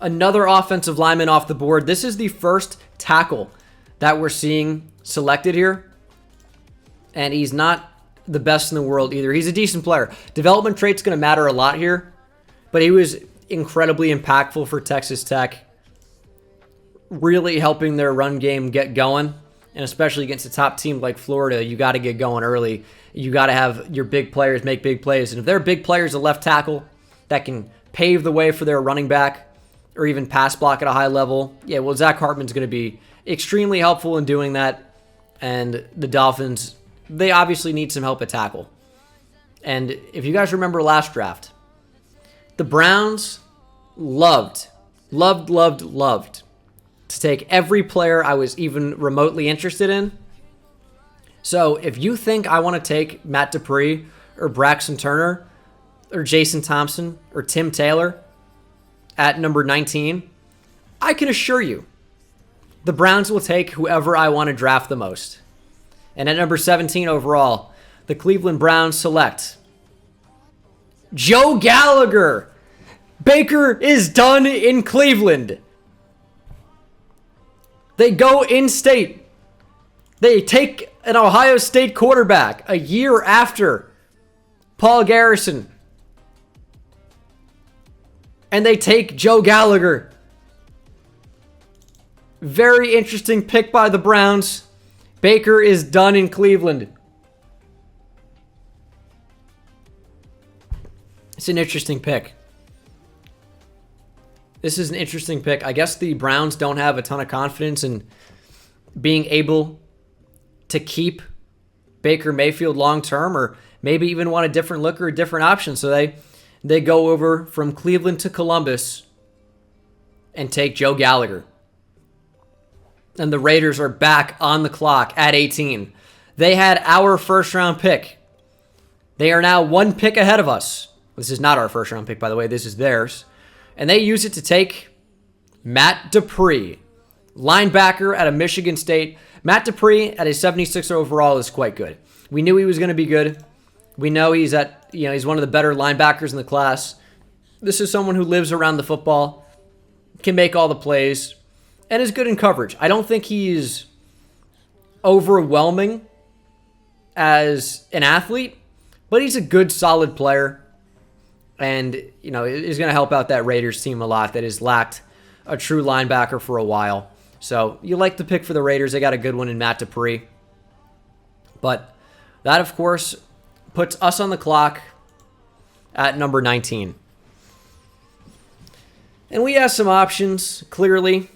Speaker 1: another offensive lineman off the board. This is the first tackle that we're seeing selected here. And he's not the best in the world either. He's a decent player. Development trait's going to matter a lot here. But he was incredibly impactful for Texas Tech, really helping their run game get going. And especially against a top team like Florida, you got to get going early. You got to have your big players make big plays. And if they're big players at left tackle that can pave the way for their running back or even pass block at a high level, yeah, well, Zach Hartman's going to be extremely helpful in doing that. And the Dolphins, they obviously need some help at tackle. And if you guys remember last draft, the Browns loved to take every player I was even remotely interested in. So if you think I want to take Matt Dupree or Braxton Turner or Jason Thompson or Tim Taylor at number 19, I can assure you the Browns will take whoever I want to draft the most. And at number 17 overall, the Cleveland Browns select Joe Gallagher. Baker is done in Cleveland. They go in-state. They take an Ohio State quarterback a year after Paul Garrison. And they take Joe Gallagher. Very interesting pick by the Browns. Baker is done in Cleveland. It's an interesting pick. This is an interesting pick. I guess the Browns don't have a ton of confidence in being able to keep Baker Mayfield long term, or maybe even want a different look or a different option. So they go over from Cleveland to Columbus and take Joe Gallagher. And the Raiders are back on the clock at 18. They had our first round pick. They are now one pick ahead of us. This is not our first round pick, by the way. This is theirs. And they use it to take Matt Dupree, linebacker out of Michigan State. Matt Dupree at a 76 overall is quite good. We knew he was going to be good. We know he's one of the better linebackers in the class. This is someone who lives around the football, can make all the plays, and is good in coverage. I don't think he's overwhelming as an athlete, but he's a good, solid player. And, is going to help out that Raiders team a lot that has lacked a true linebacker for a while. So you like the pick for the Raiders. They got a good one in Matt Dupree. But that, of course, puts us on the clock at number 19. And we have some options, clearly.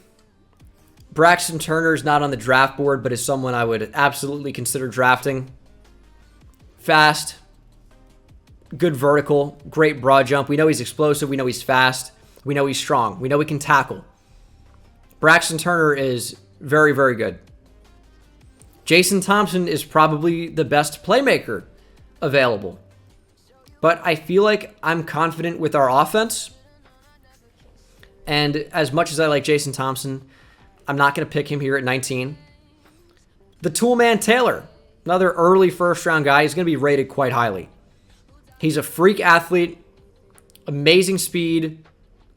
Speaker 1: Braxton Turner is not on the draft board, but is someone I would absolutely consider drafting. Fast, good vertical, great broad jump. We know he's explosive. We know he's fast. We know he's strong. We know he can tackle. Braxton Turner is very, very good. Jason Thompson is probably the best playmaker available. But I feel like I'm confident with our offense. And as much as I like Jason Thompson, I'm not going to pick him here at 19. The Toolman Taylor, another early first-round guy, is going to be rated quite highly. He's a freak athlete, amazing speed,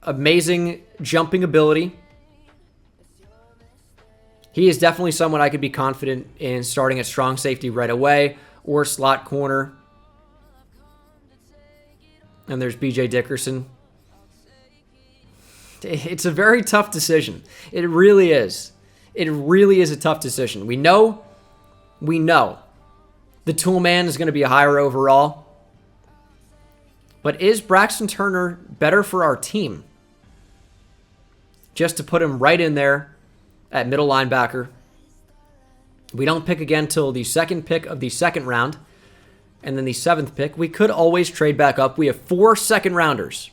Speaker 1: amazing jumping ability. He is definitely someone I could be confident in starting at strong safety right away or slot corner. And there's B.J. Dickerson. It's a very tough decision. It really is. It really is a tough decision. We know the Toolman is going to be a higher overall. But is Braxton Turner better for our team? Just to put him right in there at middle linebacker. We don't pick again till the second pick of the second round. And then the seventh pick. We could always trade back up. We have 4 second rounders.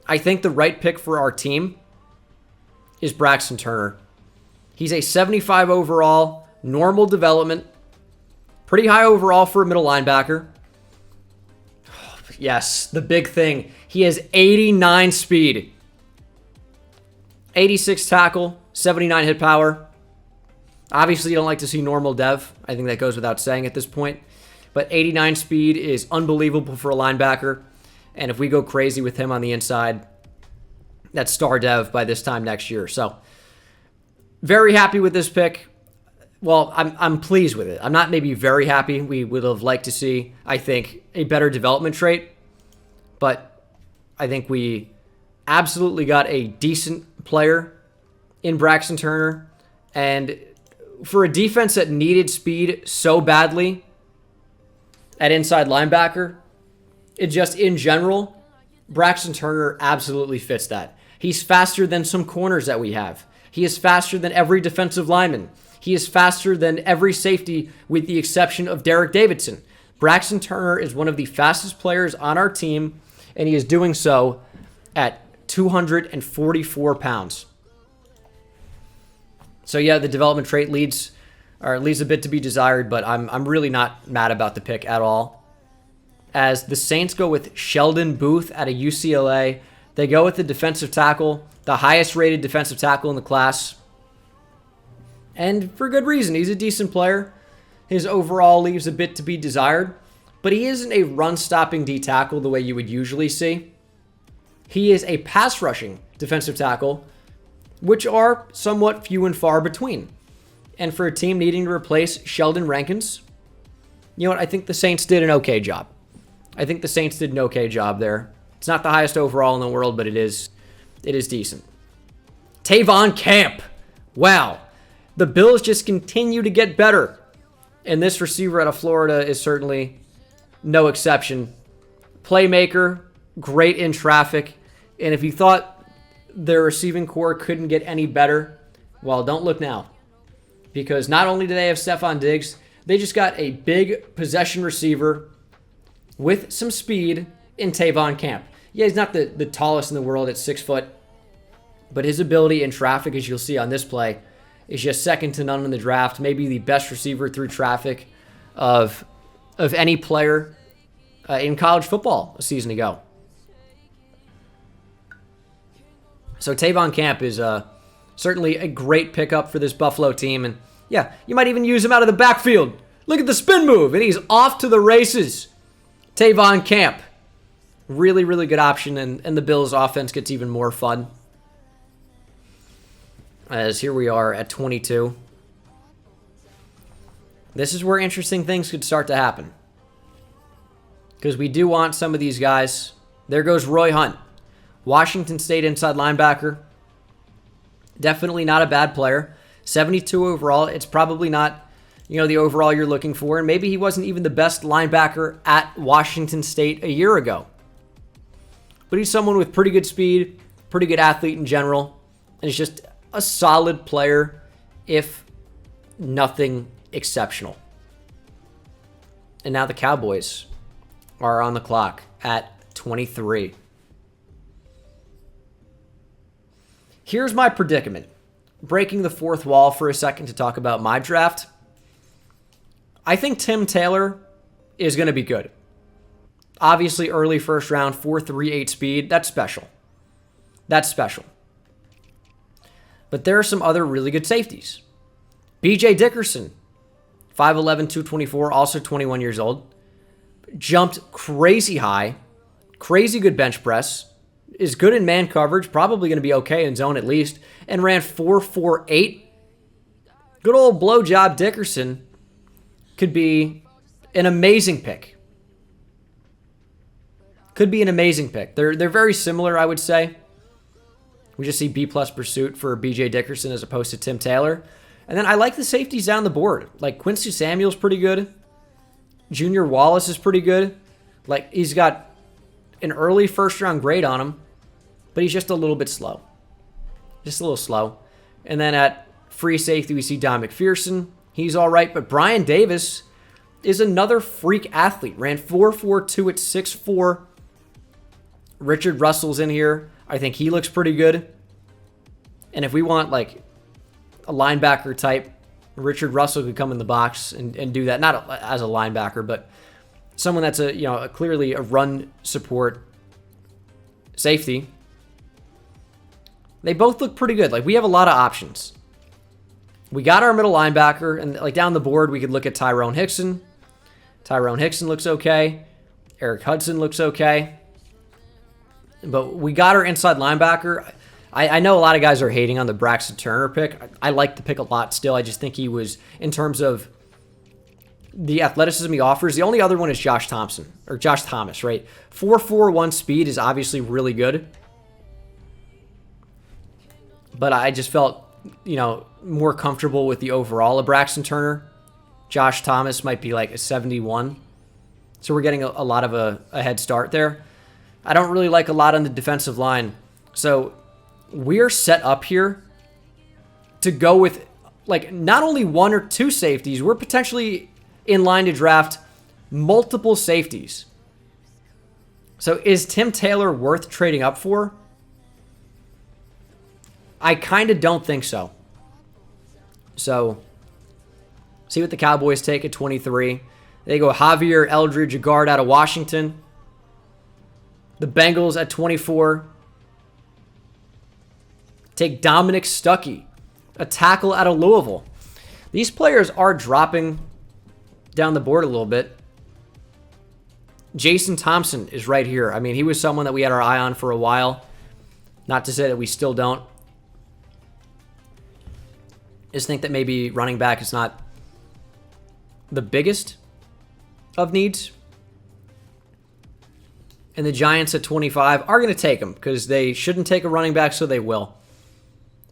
Speaker 1: I think the right pick for our team is Braxton Turner. He's a 75 overall, normal development. Pretty high overall for a middle linebacker. Yes, the big thing. He has 89 speed. 86 tackle, 79 hit power. Obviously, you don't like to see normal dev. I think that goes without saying at this point. But 89 speed is unbelievable for a linebacker. And if we go crazy with him on the inside, that's star dev by this time next year. So, very happy with this pick. Well, I'm pleased with it. I'm not maybe very happy. We would have liked to see, I think, a better development trait. But I think we absolutely got a decent player in Braxton Turner. And for a defense that needed speed so badly at inside linebacker, in general, Braxton Turner absolutely fits that. He's faster than some corners that we have. He is faster than every defensive lineman. He is faster than every safety with the exception of Derek Davidson. Braxton Turner is one of the fastest players on our team, and he is doing so at 244 pounds. So yeah, the development trait leaves a bit to be desired, but I'm really not mad about the pick at all. As the Saints go with Sheldon Booth out of UCLA. They go with the defensive tackle, the highest rated defensive tackle in the class. And for good reason. He's a decent player. His overall leaves a bit to be desired, but he isn't a run-stopping D tackle the way you would usually see. He is a pass-rushing defensive tackle, which are somewhat few and far between. And for a team needing to replace Sheldon Rankins, you know what? I think the Saints did an okay job. There. It's not the highest overall in the world, but it is decent. Tavon Camp. Wow. The Bills just continue to get better. And this receiver out of Florida is certainly no exception. Playmaker, great in traffic. And if you thought their receiving core couldn't get any better, well, don't look now. because not only do they have Stephon Diggs, they just got a big possession receiver with some speed in Tavon Camp. Yeah, he's not the tallest in the world at 6 foot, but his ability in traffic, as you'll see on this play, is just second to none in the draft. Maybe the best receiver through traffic of any player in college football a season ago. So Tavon Camp is certainly a great pickup for this Buffalo team. And yeah, you might even use him out of the backfield. Look at the spin move, and he's off to the races. Tavon Camp. Really, really good option, and the Bills' offense gets even more fun. As here we are at 22. This is where interesting things could start to happen. Because we do want some of these guys. There goes Roy Hunt. Washington State inside linebacker. Definitely not a bad player. 72 overall. It's probably not, the overall you're looking for. And maybe he wasn't even the best linebacker at Washington State a year ago. But he's someone with pretty good speed, pretty good athlete in general. And he's just a solid player, if nothing exceptional. And now the Cowboys are on the clock at 23. Here's my predicament. Breaking the fourth wall for a second to talk about my draft. I think Tim Taylor is going to be good. Obviously, early first round, 4.38 speed. That's special. That's special. But there are some other really good safeties. B.J. Dickerson, 5'11", 224, also 21 years old. Jumped crazy high. Crazy good bench press. Is good in man coverage. Probably going to be okay in zone at least. And ran 4.48. Good old blowjob Dickerson could be an amazing pick. Could be an amazing pick. They're very similar, I would say. We just see B+ pursuit for B.J. Dickerson as opposed to Tim Taylor. And then I like the safeties down the board. Like Quincy Samuel's pretty good. Junior Wallace is pretty good. Like he's got an early first round grade on him, but he's just a little bit slow. Just a little slow. And then at free safety, we see Don McPherson. He's all right, but Brian Davis is another freak athlete. Ran 4.42 at 6'4". Richard Russell's in here. I think he looks pretty good. And if we want like a linebacker type, Richard Russell could come in the box and do that. Not as a linebacker, but someone that's clearly a run support safety. They both look pretty good. Like we have a lot of options. We got our middle linebacker, and like down the board, we could look at Tyrone Hickson. Tyrone Hickson looks okay. Eric Hudson looks okay. But we got our inside linebacker. I know a lot of guys are hating on the Braxton Turner pick. I like the pick a lot still. I just think he was, in terms of the athleticism he offers, the only other one is Josh Thomas, right? 4.41 speed is obviously really good. But I just felt, more comfortable with the overall of Braxton Turner. Josh Thomas might be like a 71. So we're getting a lot of a head start there. I don't really like a lot on the defensive line. So we're set up here to go with like not only one or two safeties, we're potentially in line to draft multiple safeties. So is Tim Taylor worth trading up for? I kind of don't think so. So see what the Cowboys take at 23. They go Javier Eldridge, a guard out of Washington. The Bengals at 24 take Dominic Stuckey, a tackle out of Louisville. These players are dropping down the board a little bit. Jason Thompson is right here. I mean, he was someone that we had our eye on for a while. Not to say that we still don't. Just think that maybe running back is not the biggest of needs. And the Giants at 25 are going to take him because they shouldn't take a running back, so they will.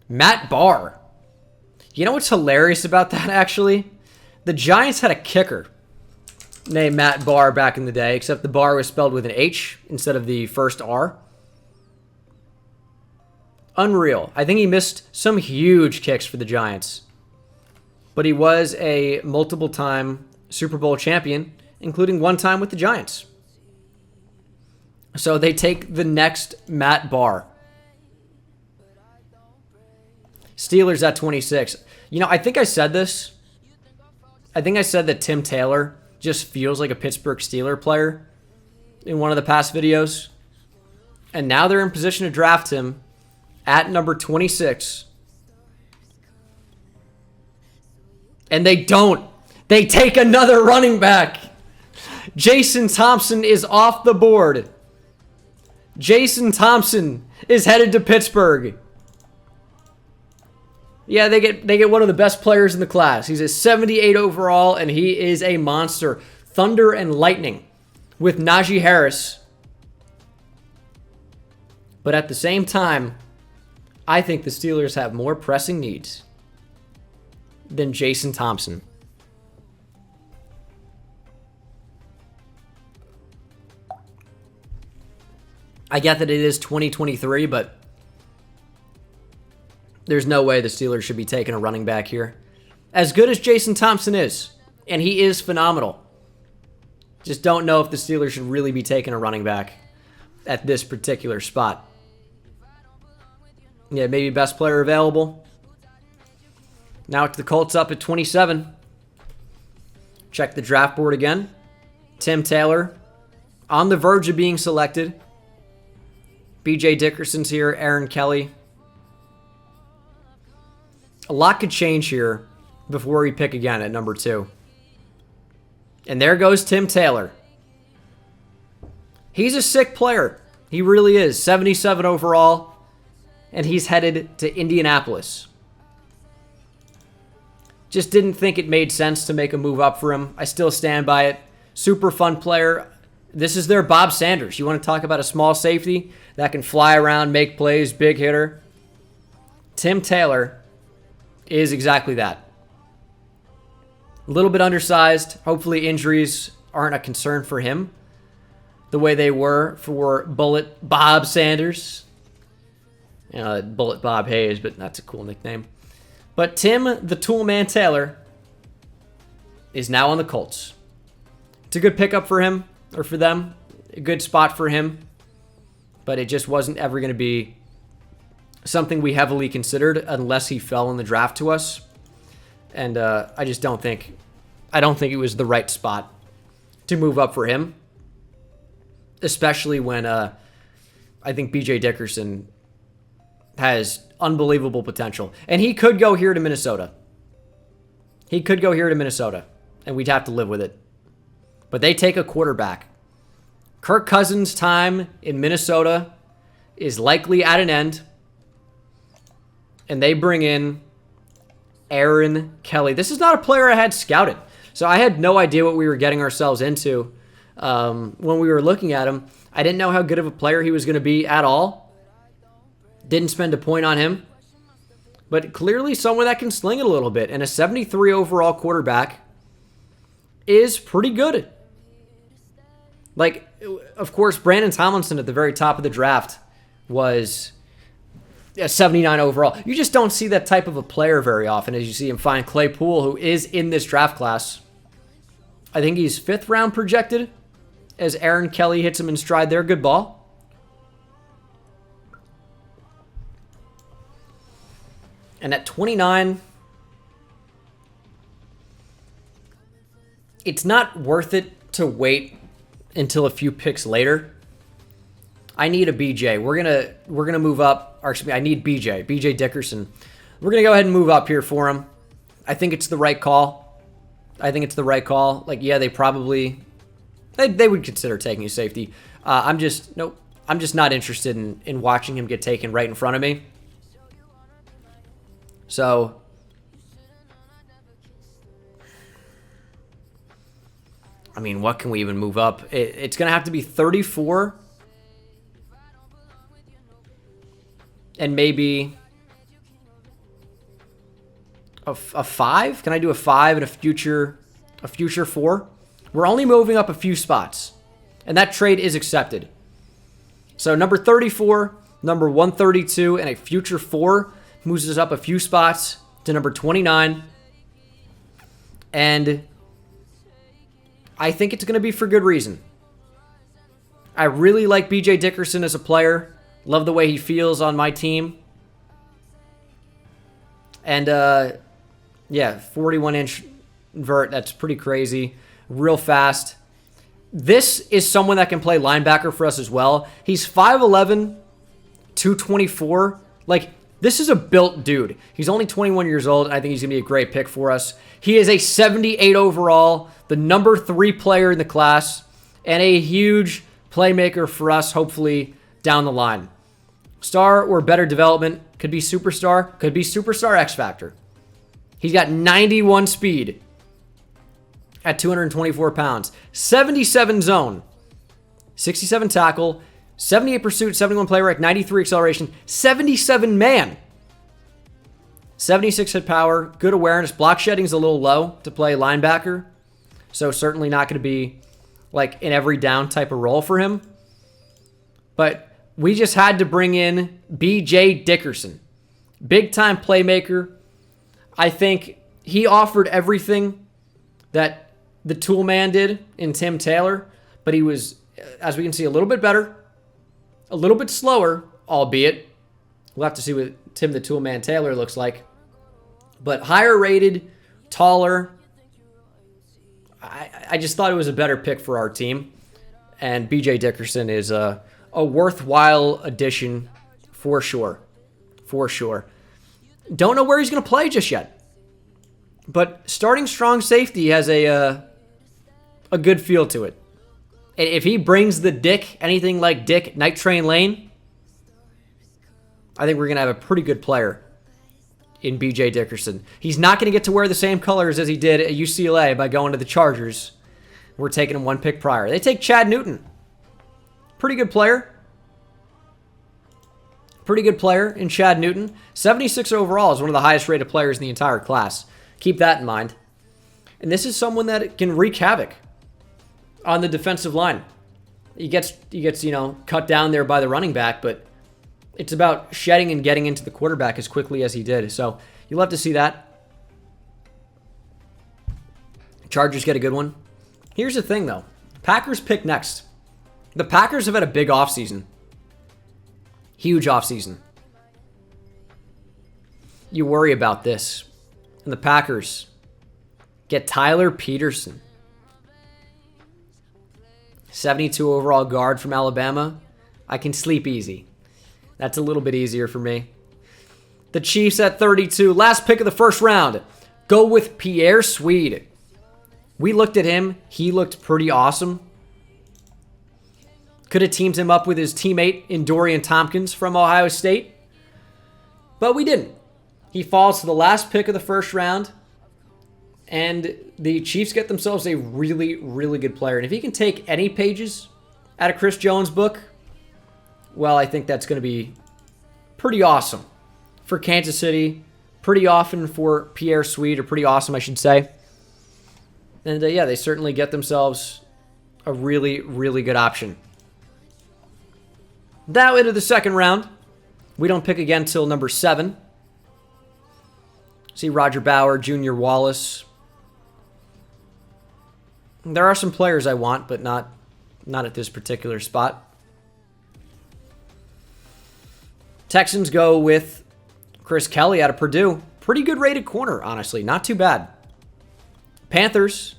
Speaker 1: Matt Bauer. You know what's hilarious about that, actually? The Giants had a kicker named Matt Bauer back in the day, except the Bauer was spelled with an H instead of the first R. Unreal. I think he missed some huge kicks for the Giants. but he was a multiple-time Super Bowl champion, including one time with the Giants. So they take the next Matt Barr. Steelers at 26. You know, I think I said this. I think I said that Tim Taylor just feels like a Pittsburgh Steeler player in one of the past videos. And now they're in position to draft him at number 26. And they don't. They take another running back. Jason Thompson is off the board. Jason Thompson is headed to Pittsburgh. Yeah, they get one of the best players in the class. He's a 78 overall, and he is a monster. Thunder and lightning with Najee Harris. But at the same time, I think the Steelers have more pressing needs than Jason Thompson. I get that it is 2023, but there's no way the Steelers should be taking a running back here. As good as Jason Thompson is, and he is phenomenal, just don't know if the Steelers should really be taking a running back at this particular spot. Yeah, maybe best player available. Now to the Colts up at 27. Check the draft board again. Tim Taylor on the verge of being selected. B.J. Dickerson's here. Aaron Kelly. A lot could change here before we pick again at number 2. And there goes Tim Taylor. He's a sick player. He really is. 77 overall. And he's headed to Indianapolis. Just didn't think it made sense to make a move up for him. I still stand by it. Super fun player. This is their Bob Sanders. You want to talk about a small safety that can fly around, make plays, big hitter? Tim Taylor is exactly that. A little bit undersized. Hopefully injuries aren't a concern for him the way they were for Bullet Bob Sanders. Bullet Bob Hayes, but that's a cool nickname. But Tim the Toolman Taylor is now on the Colts. It's a good pickup for him, or for them. A good spot for him. But it just wasn't ever going to be something we heavily considered unless he fell in the draft to us. And I just don't think it was the right spot to move up for him. Especially when I think B.J. Dickerson has unbelievable potential. And he could go here to Minnesota. And we'd have to live with it. But they take a quarterback. Kirk Cousins' time in Minnesota is likely at an end. And they bring in Aaron Kelly. This is not a player I had scouted. So I had no idea what we were getting ourselves into when we were looking at him. I didn't know how good of a player he was going to be at all. Didn't spend a point on him. But clearly someone that can sling it a little bit. And a 73 overall quarterback is pretty good. Like, of course, Brandon Tomlinson at the very top of the draft was a 79 overall. You just don't see that type of a player very often as you see him find Claypool, who is in this draft class. I think he's 5th round projected as Aaron Kelly hits him in stride there. Good ball. And at 29, it's not worth it to wait until a few picks later. I need a BJ. We're gonna move up. Or excuse me, I need BJ Dickerson. We're gonna go ahead and move up here for him. I think it's the right call. Like, yeah, they probably they would consider taking a safety. I'm just not interested in watching him get taken right in front of me. So, I mean, what can we even move up? It's going to have to be 34 and maybe a 5. Can I do a 5 and a future 4? We're only moving up a few spots, and that trade is accepted. So number 34, number 132, and a future 4 moves us up a few spots to number 29. And I think it's going to be for good reason. I really like B.J. Dickerson as a player. Love the way he feels on my team. And, yeah, 41-inch vert. That's pretty crazy. Real fast. This is someone that can play linebacker for us as well. He's 5'11", 224. Like, this is a built dude. He's only 21 years old, and I think he's going to be a great pick for us. He is a 78 overall, the number 3 player in the class, and a huge playmaker for us, hopefully, down the line. Star or better development. Could be superstar. Could be superstar X Factor. He's got 91 speed at 224 pounds. 77 zone. 67 tackle. 78 pursuit. 71 play rec. 93 acceleration. 77 man. 76 hit power. Good awareness. Block shedding is a little low to play linebacker. So certainly not going to be like an every down type of role for him. But we just had to bring in B.J. Dickerson. Big time playmaker. I think he offered everything that the tool man did in Tim Taylor. But he was, as we can see, a little bit better. A little bit slower, albeit. We'll have to see what Tim the Tool Man Taylor looks like. But higher rated, taller. I just thought it was a better pick for our team. And B.J. Dickerson is a worthwhile addition for sure. For sure. Don't know where he's going to play just yet. But starting strong safety has a good feel to it. And if he brings the Dick, anything like Dick, Night Train Lane, I think we're going to have a pretty good player in B.J. Dickerson. He's not going to get to wear the same colors as he did at UCLA by going to the Chargers. We're taking him one pick prior. They take Chad Newton. Pretty good player. Pretty good player in Chad Newton. 76 overall is one of the highest rated players in the entire class. Keep that in mind. And this is someone that can wreak havoc on the defensive line. He gets cut down there by the running back, but it's about shedding and getting into the quarterback as quickly as he did. So you'll have to see that. Chargers get a good one. Here's the thing, though. Packers pick next. The Packers have had a big offseason. Huge offseason. You worry about this. And the Packers get Tyler Peterson. 72 overall guard from Alabama. I can sleep easy. That's a little bit easier for me. The Chiefs at 32. Last pick of the first round. Go with Pierre Swede. We looked at him. He looked pretty awesome. Could have teamed him up with his teammate in Dorian Tompkins from Ohio State. But we didn't. He falls to the last pick of the first round. And the Chiefs get themselves a really, really good player. And if he can take any pages out of Chris Jones' book, well, I think that's going to be pretty awesome for Kansas City. Pretty often for Pierre Swede, or pretty awesome, I should say. And yeah, they certainly get themselves a really, really good option. Now into the second round. We don't pick again till number 7. See Roger Bauer, Junior Wallace. There are some players I want, but not at this particular spot. Texans go with Chris Kelly out of Purdue. Pretty good rated corner, honestly. Not too bad. Panthers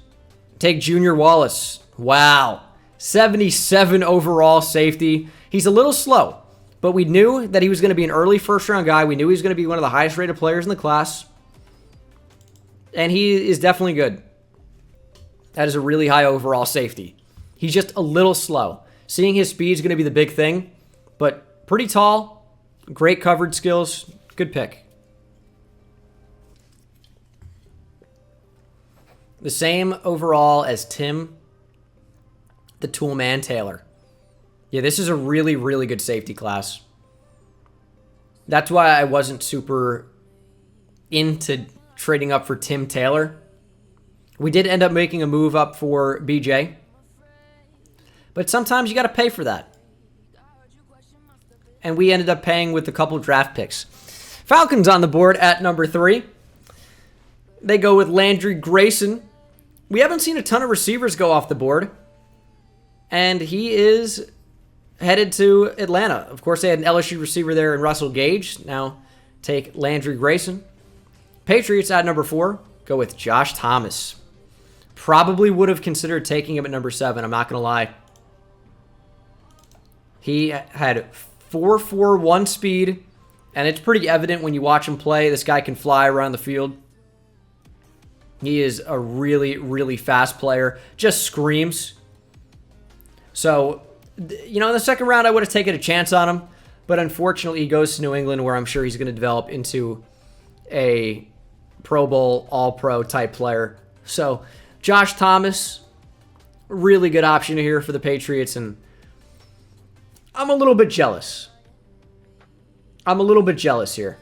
Speaker 1: take Junior Wallace. Wow. 77 overall safety. He's a little slow, but we knew that he was going to be an early first-round guy. We knew he was going to be one of the highest-rated players in the class. And he is definitely good. That is a really high overall safety. He's just a little slow. Seeing his speed is going to be the big thing, but pretty tall. Great coverage skills. Good pick. The same overall as Tim, the Toolman Taylor. Yeah, this is a really, really good safety class. That's why I wasn't super into trading up for Tim Taylor. We did end up making a move up for BJ. But sometimes you got to pay for that. And we ended up paying with a couple draft picks. Falcons on the board at number 3. They go with Landry Grayson. We haven't seen a ton of receivers go off the board. And he is headed to Atlanta. Of course, they had an LSU receiver there in Russell Gage. Now take Landry Grayson. Patriots at number 4 go with Josh Thomas. Probably would have considered taking him at number 7. I'm not going to lie. He had 4.41 speed, and it's pretty evident when you watch him play. This guy can fly around the field. He is a really, really fast player. Just screams. So, you know, in the second round, I would have taken a chance on him. But unfortunately, he goes to New England, where I'm sure he's going to develop into a Pro Bowl, All-Pro type player. So, Josh Thomas, really good option here for the Patriots. And I'm a little bit jealous. I'm a little bit jealous here.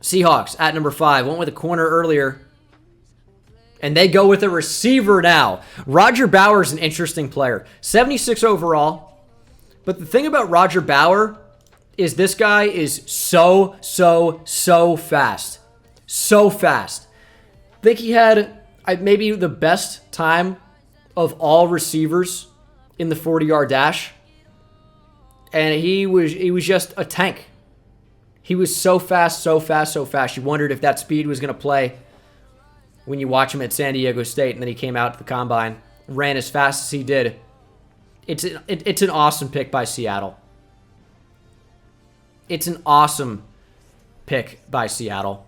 Speaker 1: Seahawks at number 5. Went with a corner earlier. And they go with a receiver now. Roger Bauer is an interesting player. 76 overall. But the thing about Roger Bauer is this guy is so fast. So fast. I think he had maybe the best time of all receivers in the 40-yard dash. And he was just a tank. He was so fast. You wondered if that speed was going to play when you watch him at San Diego State, and then he came out to the combine, ran as fast as he did. It's an awesome pick by Seattle. It's an awesome pick by Seattle.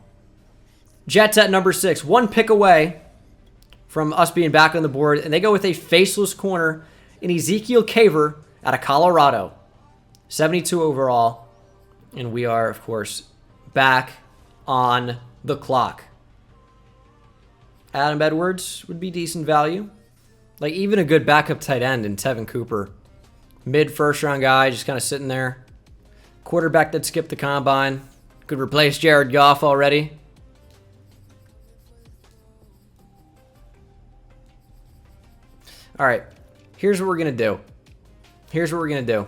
Speaker 1: Jets at number 6, 1 pick away from us being back on the board, and they go with a faceless corner in Ezekiel Caver out of Colorado. 72 overall, and we are, of course, back on the clock. Adam Edwards would be decent value. Like, even a good backup tight end in Tevan Cooper. Mid-first round guy, just kind of sitting there. Quarterback that skipped the combine. Could replace Jared Goff already. All right, here's what we're going to do.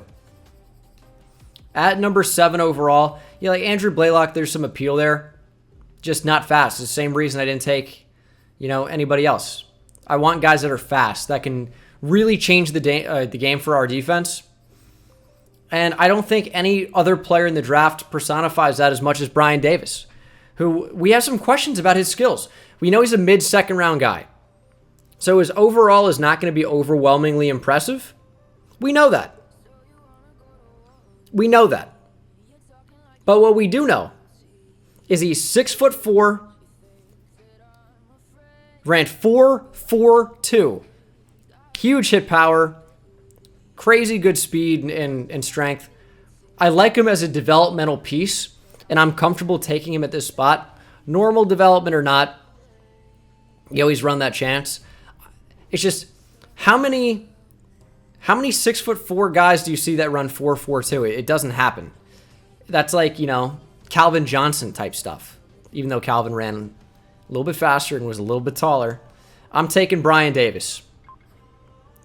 Speaker 1: At number 7 overall, yeah, like Andrew Blaylock, there's some appeal there. Just not fast. It's the same reason I didn't take, anybody else. I want guys that are fast, that can really change the game for our defense. And I don't think any other player in the draft personifies that as much as Brian Davis, who we have some questions about his skills. We know he's a mid-second round guy. So his overall is not going to be overwhelmingly impressive. We know that. But what we do know is he's 6'4", ran 4.42. Huge hit power, crazy good speed and strength. I like him as a developmental piece, and I'm comfortable taking him at this spot. Normal development or not, you always run that chance. It's just, how many 6'4" guys do you see that run 4.42? It doesn't happen. That's like, Calvin Johnson type stuff. Even though Calvin ran a little bit faster and was a little bit taller. I'm taking Brian Davis.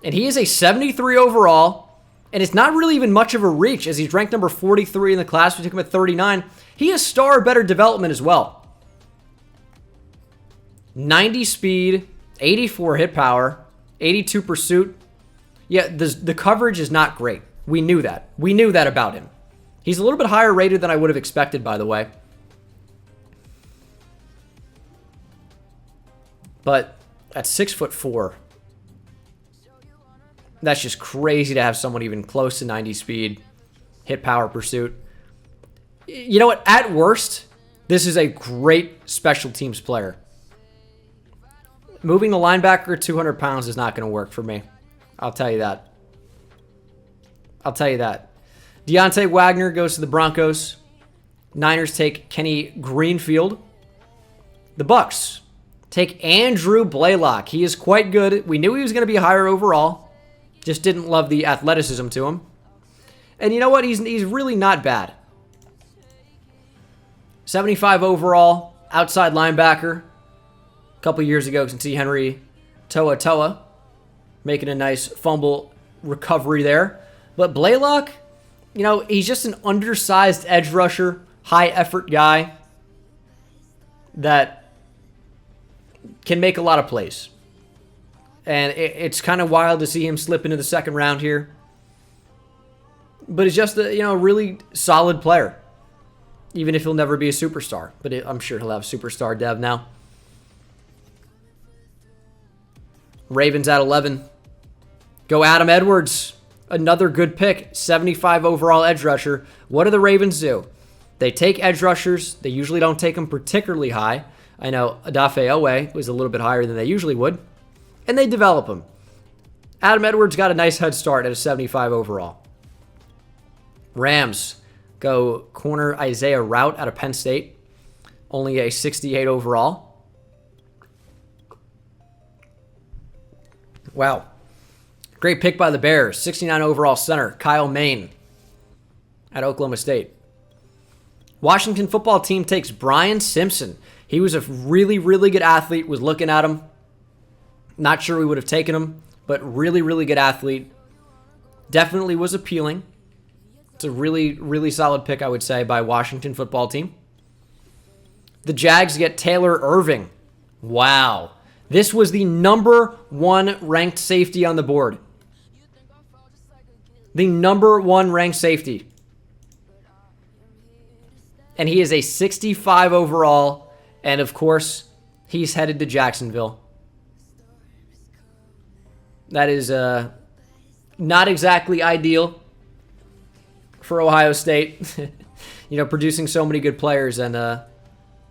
Speaker 1: And he is a 73 overall. And it's not really even much of a reach, as he's ranked number 43 in the class. We took him at 39. He has star or better development as well. 90 speed, 84 hit power, 82 pursuit. Yeah, the coverage is not great. We knew that. We knew that about him. He's a little bit higher rated than I would have expected, by the way. But at 6'4", that's just crazy to have someone even close to 90 speed, hit power, pursuit. You know what? At worst, this is a great special teams player. Moving the linebacker 200 pounds is not going to work for me. I'll tell you that. Deontay Wagner goes to the Broncos. Niners take Kenny Greenfield. The Bucks take Andrew Blaylock. He is quite good. We knew he was going to be higher overall. Just didn't love the athleticism to him. And you know what? He's really not bad. 75 overall, outside linebacker. A couple years ago, you can see Henry Toa making a nice fumble recovery there. But Blaylock, he's just an undersized edge rusher, high effort guy. that can make a lot of plays. And it's kind of wild to see him slip into the second round here. But he's just a really solid player. Even if he'll never be a superstar. But I'm sure he'll have superstar dev now. Ravens at 11. Go Adam Edwards. Another good pick. 75 overall edge rusher. What do the Ravens do? They take edge rushers. They usually don't take them particularly high. I know Odafe Owe was a little bit higher than they usually would. And they develop him. Adam Edwards got a nice head start at a 75 overall. Rams go corner Isaiah Rout out of Penn State. Only a 68 overall. Wow. Great pick by the Bears. 69 overall center, Kyle Mayne at Oklahoma State. Washington football team takes Brian Simpson. He was a really, really good athlete. Was looking at him. Not sure we would have taken him, but really, really good athlete. Definitely was appealing. It's a really, really solid pick, I would say, by Washington football team. The Jags get Taylor Irving. Wow. This was the number 1 ranked safety on the board. The number 1 ranked safety. And he is a 65 overall. And of course, he's headed to Jacksonville. That is not exactly ideal for Ohio State. Producing so many good players. And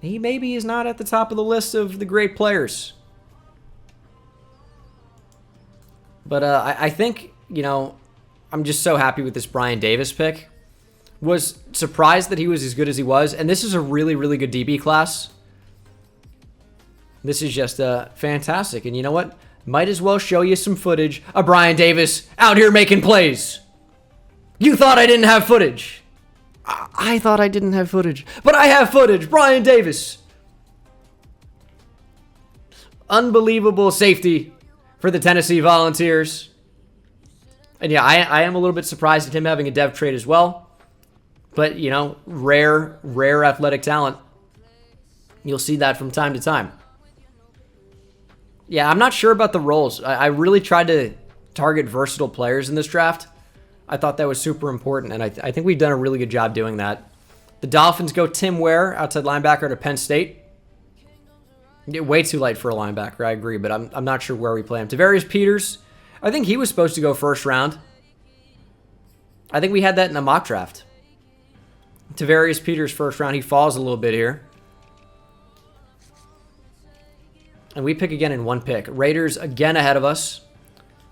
Speaker 1: he maybe is not at the top of the list of the great players. But I think, I'm just so happy with this Brian Davis pick. Was surprised that he was as good as he was. And this is a really, really good DB class. This is just fantastic. And you know what? Might as well show you some footage of Brian Davis out here making plays. You thought I didn't have footage. I thought I didn't have footage. But I have footage. Brian Davis. Unbelievable safety for the Tennessee Volunteers. And yeah, I am a little bit surprised at him having a dev trade as well. But, rare athletic talent. You'll see that from time to time. Yeah, I'm not sure about the roles. I really tried to target versatile players in this draft. I thought that was super important, and I think we've done a really good job doing that. The Dolphins go Tim Ware, outside linebacker to Penn State. Way too light for a linebacker, I agree, but I'm not sure where we play him. Tavarius Peters, I think he was supposed to go first round. I think we had that in the mock draft. Tavarius Peters first round. He falls a little bit here. And we pick again in 1 pick. Raiders again ahead of us.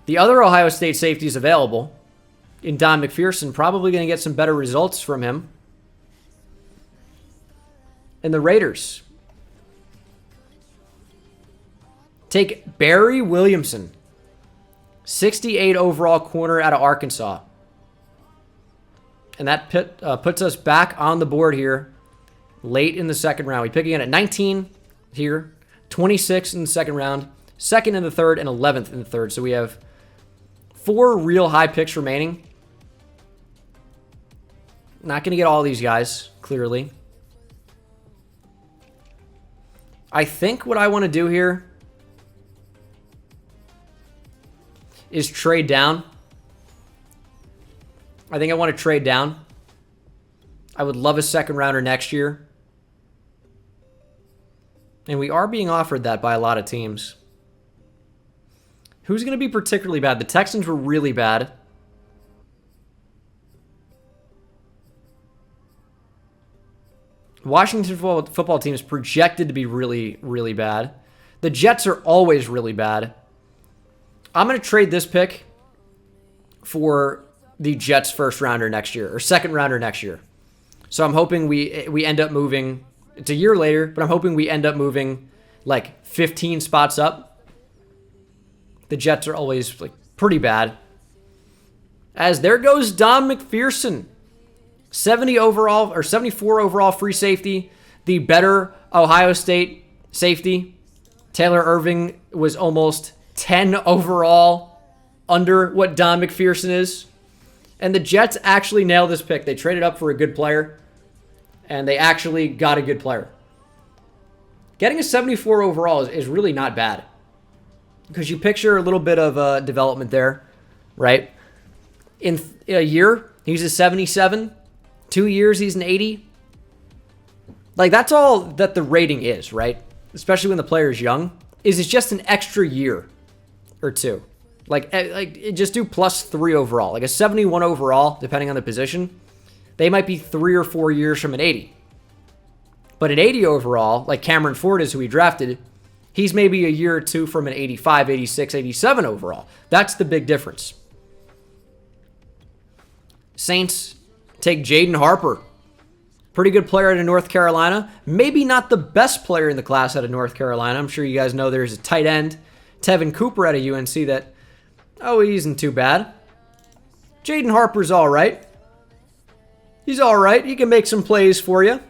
Speaker 1: The other Ohio State safeties available in Don McPherson, probably going to get some better results from him. And the Raiders take Barry Williamson. 68 overall corner out of Arkansas. And that puts us back on the board here late in the second round. We pick again at 19 here, 26 in the second round, 2nd in the 3rd, and 11th in the 3rd. So we have 4 real high picks remaining. Not going to get all these guys, clearly. I think what I want to do here is trade down. I think I want to trade down. I would love a second rounder next year. And we are being offered that by a lot of teams. Who's going to be particularly bad? The Texans were really bad. Washington football team is projected to be really, really bad. The Jets are always really bad. I'm going to trade this pick for the Jets first rounder next year, or second rounder next year. So I'm hoping we end up moving. It's a year later, but I'm hoping we end up moving like 15 spots up. The Jets are always pretty bad. As there goes Don McPherson. 70 overall or 74 overall free safety. The better Ohio State safety. Taylor Irving was almost 10 overall under what Don McPherson is. And the Jets actually nailed this pick. They traded up for a good player. And they actually got a good player. Getting a 74 overall is really not bad. Because you picture a little bit of development there, right? In a year, he's a 77. 2 years, he's an 80. Like, that's all that the rating is, right? Especially when the player's young. Is it's just an extra year or two. Like just do +3 overall. Like a 71 overall, depending on the position, they might be 3 or 4 years from an 80. But an 80 overall, like Cameron Ford is who he drafted, he's maybe a year or two from an 85, 86, 87 overall. That's the big difference. Saints take Jaden Harper. Pretty good player out of North Carolina. Maybe not the best player in the class out of North Carolina. I'm sure you guys know there's a tight end, Tevan Cooper out of UNC that, he isn't too bad. Jaden Harper's all right. He's all right. He can make some plays for you,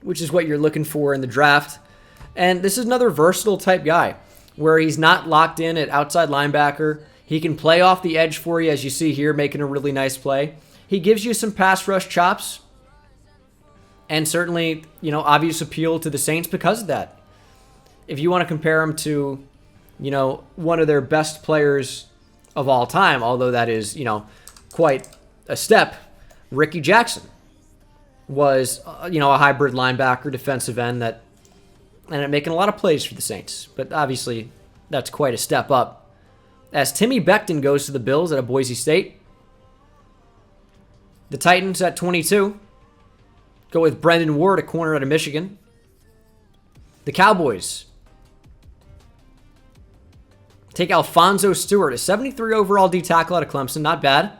Speaker 1: which is what you're looking for in the draft. And this is another versatile type guy where he's not locked in at outside linebacker. He can play off the edge for you, as you see here, making a really nice play. He gives you some pass rush chops. And certainly, obvious appeal to the Saints because of that. If you want to compare him to, one of their best players of all time, although that is, quite a step, Ricky Jackson was, a hybrid linebacker, defensive end that ended up making a lot of plays for the Saints. But obviously, that's quite a step up. As Timmy Becton goes to the Bills at Boise State. The Titans at 22. Go with Brendan Ward, a corner out of Michigan. The Cowboys take Alfonso Stewart, a 73 overall D tackle out of Clemson. Not bad.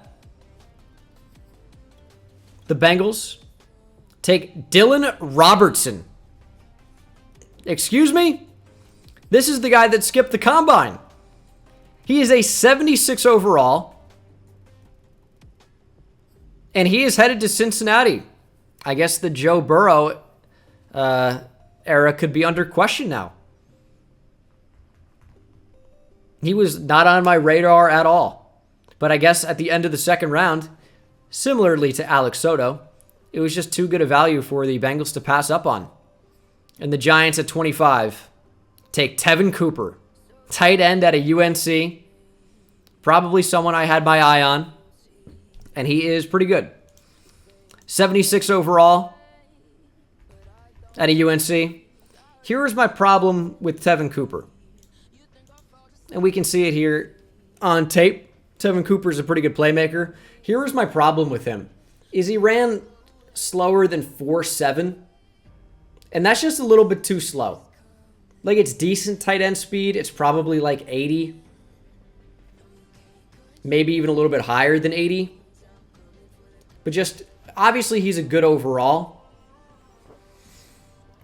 Speaker 1: The Bengals take Dylan Robertson. Excuse me? This is the guy that skipped the combine. He is a 76 overall. And he is headed to Cincinnati. I guess the Joe Burrow era could be under question now. He was not on my radar at all. But I guess at the end of the second round, similarly to Alex Soto, it was just too good a value for the Bengals to pass up on. And the Giants at 25 take Tevan Cooper, tight end at a UNC. Probably someone I had my eye on. And he is pretty good. 76 overall at a UNC. Here is my problem with Tevan Cooper. And we can see it here on tape. Tevan Cooper is a pretty good playmaker. Here is my problem with him. Is he ran slower than 4.7. And that's just a little bit too slow. Like, it's decent tight end speed. It's probably like 80. Maybe even a little bit higher than 80. But just, obviously, he's a good overall.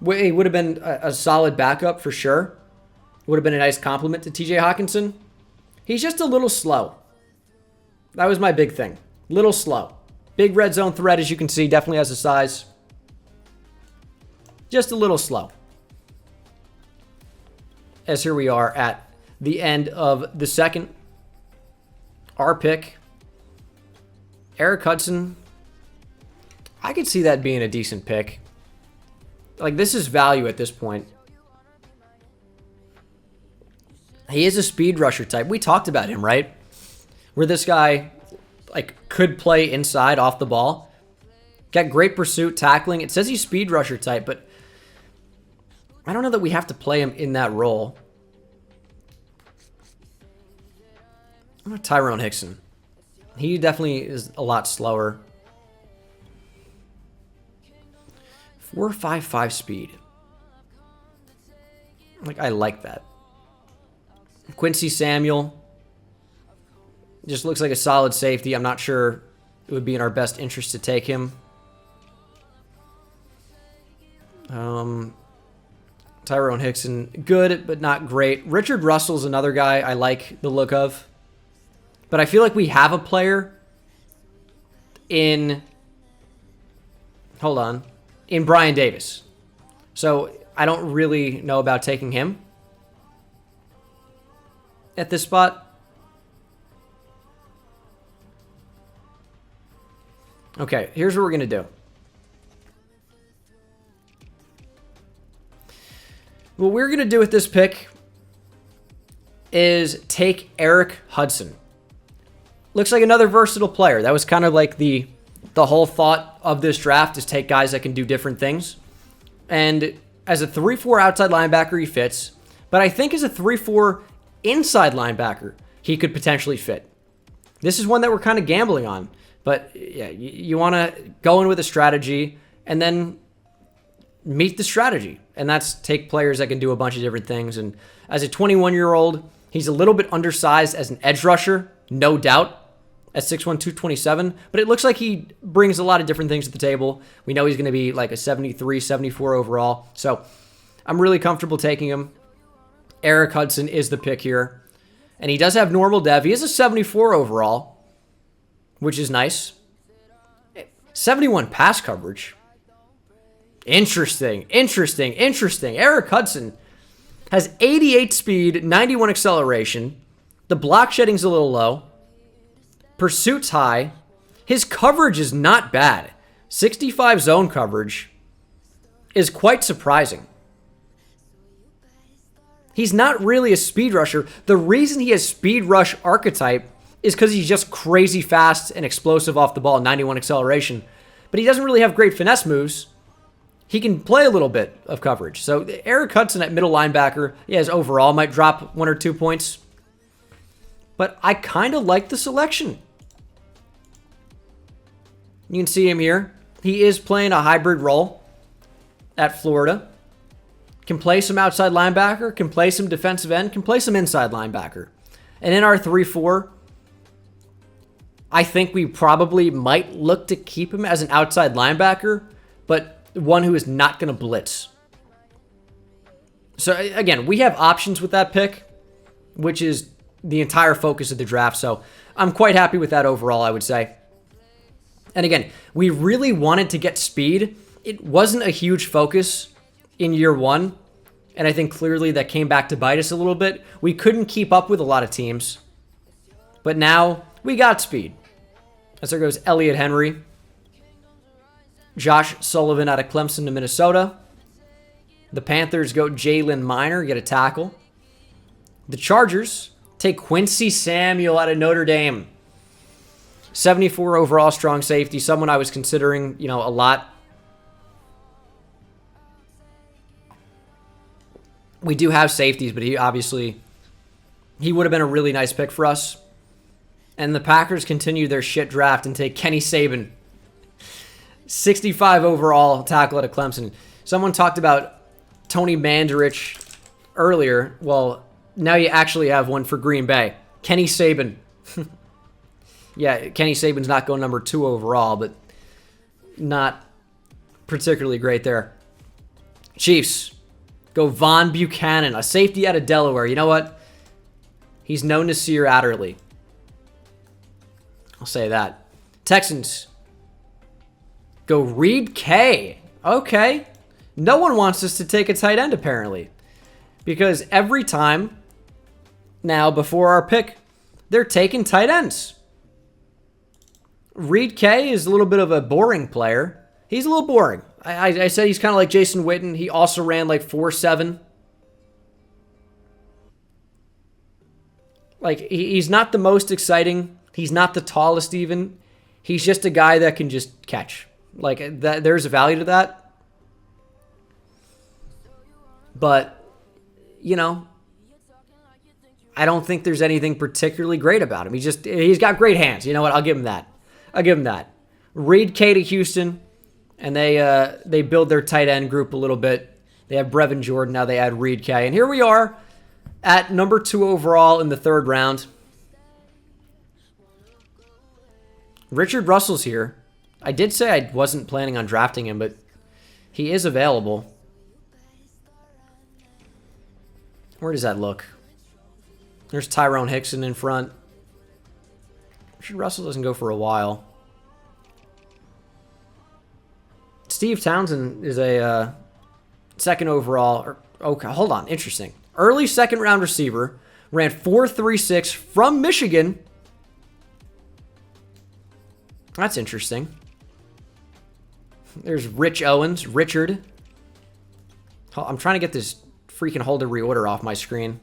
Speaker 1: He would have been a solid backup for sure. Would have been a nice compliment to TJ Hawkinson. He's just a little slow. That was my big thing. Little slow. Big red zone threat, as you can see, definitely has the size. Just a little slow. As here we are at the end of the second. Our pick. Eric Hudson. I could see that being a decent pick. Like, this is value at this point. He is a speed rusher type. We talked about him, right? Where this guy, like, could play inside off the ball. Got great pursuit, tackling. It says he's speed rusher type, but I don't know that we have to play him in that role. I'm a Tyrone Hickson. He definitely is a lot slower. 4.55 speed. Like, I like that. Quincy Samuel. Just looks like a solid safety. I'm not sure it would be in our best interest to take him. Tyrone Hixson, good, but not great. Richard Russell's another guy I like the look of. But I feel like we have a player in... Hold on. In Brian Davis. So I don't really know about taking him at this spot. Okay, here's what we're going to do. What we're going to do with this pick is take Eric Hudson. Looks like another versatile player. That was kind of like the whole thought of this draft, is take guys that can do different things. And as a 3-4 outside linebacker, he fits. But I think as a 3-4 inside linebacker, he could potentially fit. This is one that we're kind of gambling on. But yeah, you want to go in with a strategy and then meet the strategy. And that's take players that can do a bunch of different things. And as a 21-year-old, he's a little bit undersized as an edge rusher, no doubt, at 6'1", 227. But it looks like he brings a lot of different things to the table. We know he's going to be like a 73, 74 overall. So I'm really comfortable taking him. Eric Hudson is the pick here. And he does have normal dev. He is a 74 overall, which is nice. 71 pass coverage. Interesting. Eric Hudson has 88 speed, 91 acceleration. The block shedding's a little low. Pursuit's high. His coverage is not bad. 65 zone coverage is quite surprising. He's not really a speed rusher. The reason he has speed rush archetype is because he's just crazy fast and explosive off the ball, 91 acceleration. But he doesn't really have great finesse moves. He can play a little bit of coverage. So Eric Hudson at middle linebacker, his overall might drop 1 or 2 points. But I kind of like the selection. You can see him here. He is playing a hybrid role at Florida. Can play some outside linebacker, can play some defensive end, can play some inside linebacker. And in our 3-4, I think we probably might look to keep him as an outside linebacker, but one who is not going to blitz. So again, we have options with that pick, which is the entire focus of the draft. So I'm quite happy with that overall, I would say. And again, we really wanted to get speed. It wasn't a huge focus in year one. And I think clearly that came back to bite us a little bit. We couldn't keep up with a lot of teams. But now we got speed. As there goes Elliott Henry. Josh Sullivan out of Clemson to Minnesota. The Panthers go Jalen Minor, get a tackle. The Chargers take Quincy Samuel out of Notre Dame. 74 overall strong safety, someone I was considering, a lot. We do have safeties, but he would have been a really nice pick for us. And the Packers continue their shit draft and take Kenny Saban. 65 overall tackle out of Clemson. Someone talked about Tony Mandarich earlier. Well, now you actually have one for Green Bay. Kenny Saban. Yeah, Kenny Saban's not going number 2 overall, but not particularly great there. Chiefs go Von Buchanan, a safety out of Delaware. You know what? He's known to Nasir Adderley. I'll say that. Texans go Reed K. Okay. No one wants us to take a tight end, apparently. Because every time now before our pick, they're taking tight ends. Reed K is a little bit of a boring player. He's a little boring. I said he's kind of like Jason Witten. He also ran like 4.7. Like, he's not the most exciting. He's not the tallest even. He's just a guy that can just catch. Like, that, there's a value to that. But, I don't think there's anything particularly great about him. He's got great hands. You know what? I'll give him that. Reed K to Houston, and they build their tight end group a little bit. They have Brevin Jordan. Now they add Reed K. And here we are at number 2 overall in the 3rd round. Richard Russell's here. I did say I wasn't planning on drafting him, but he is available. Where does that look? There's Tyrone Hickson in front. Richard Russell doesn't go for a while. Steve Townsend is a 2nd overall. Okay, hold on. Interesting. Early 2nd round receiver. Ran 4.36 from Michigan. That's interesting. There's Rich Owens. Richard. I'm trying to get this freaking hold a reorder off my screen.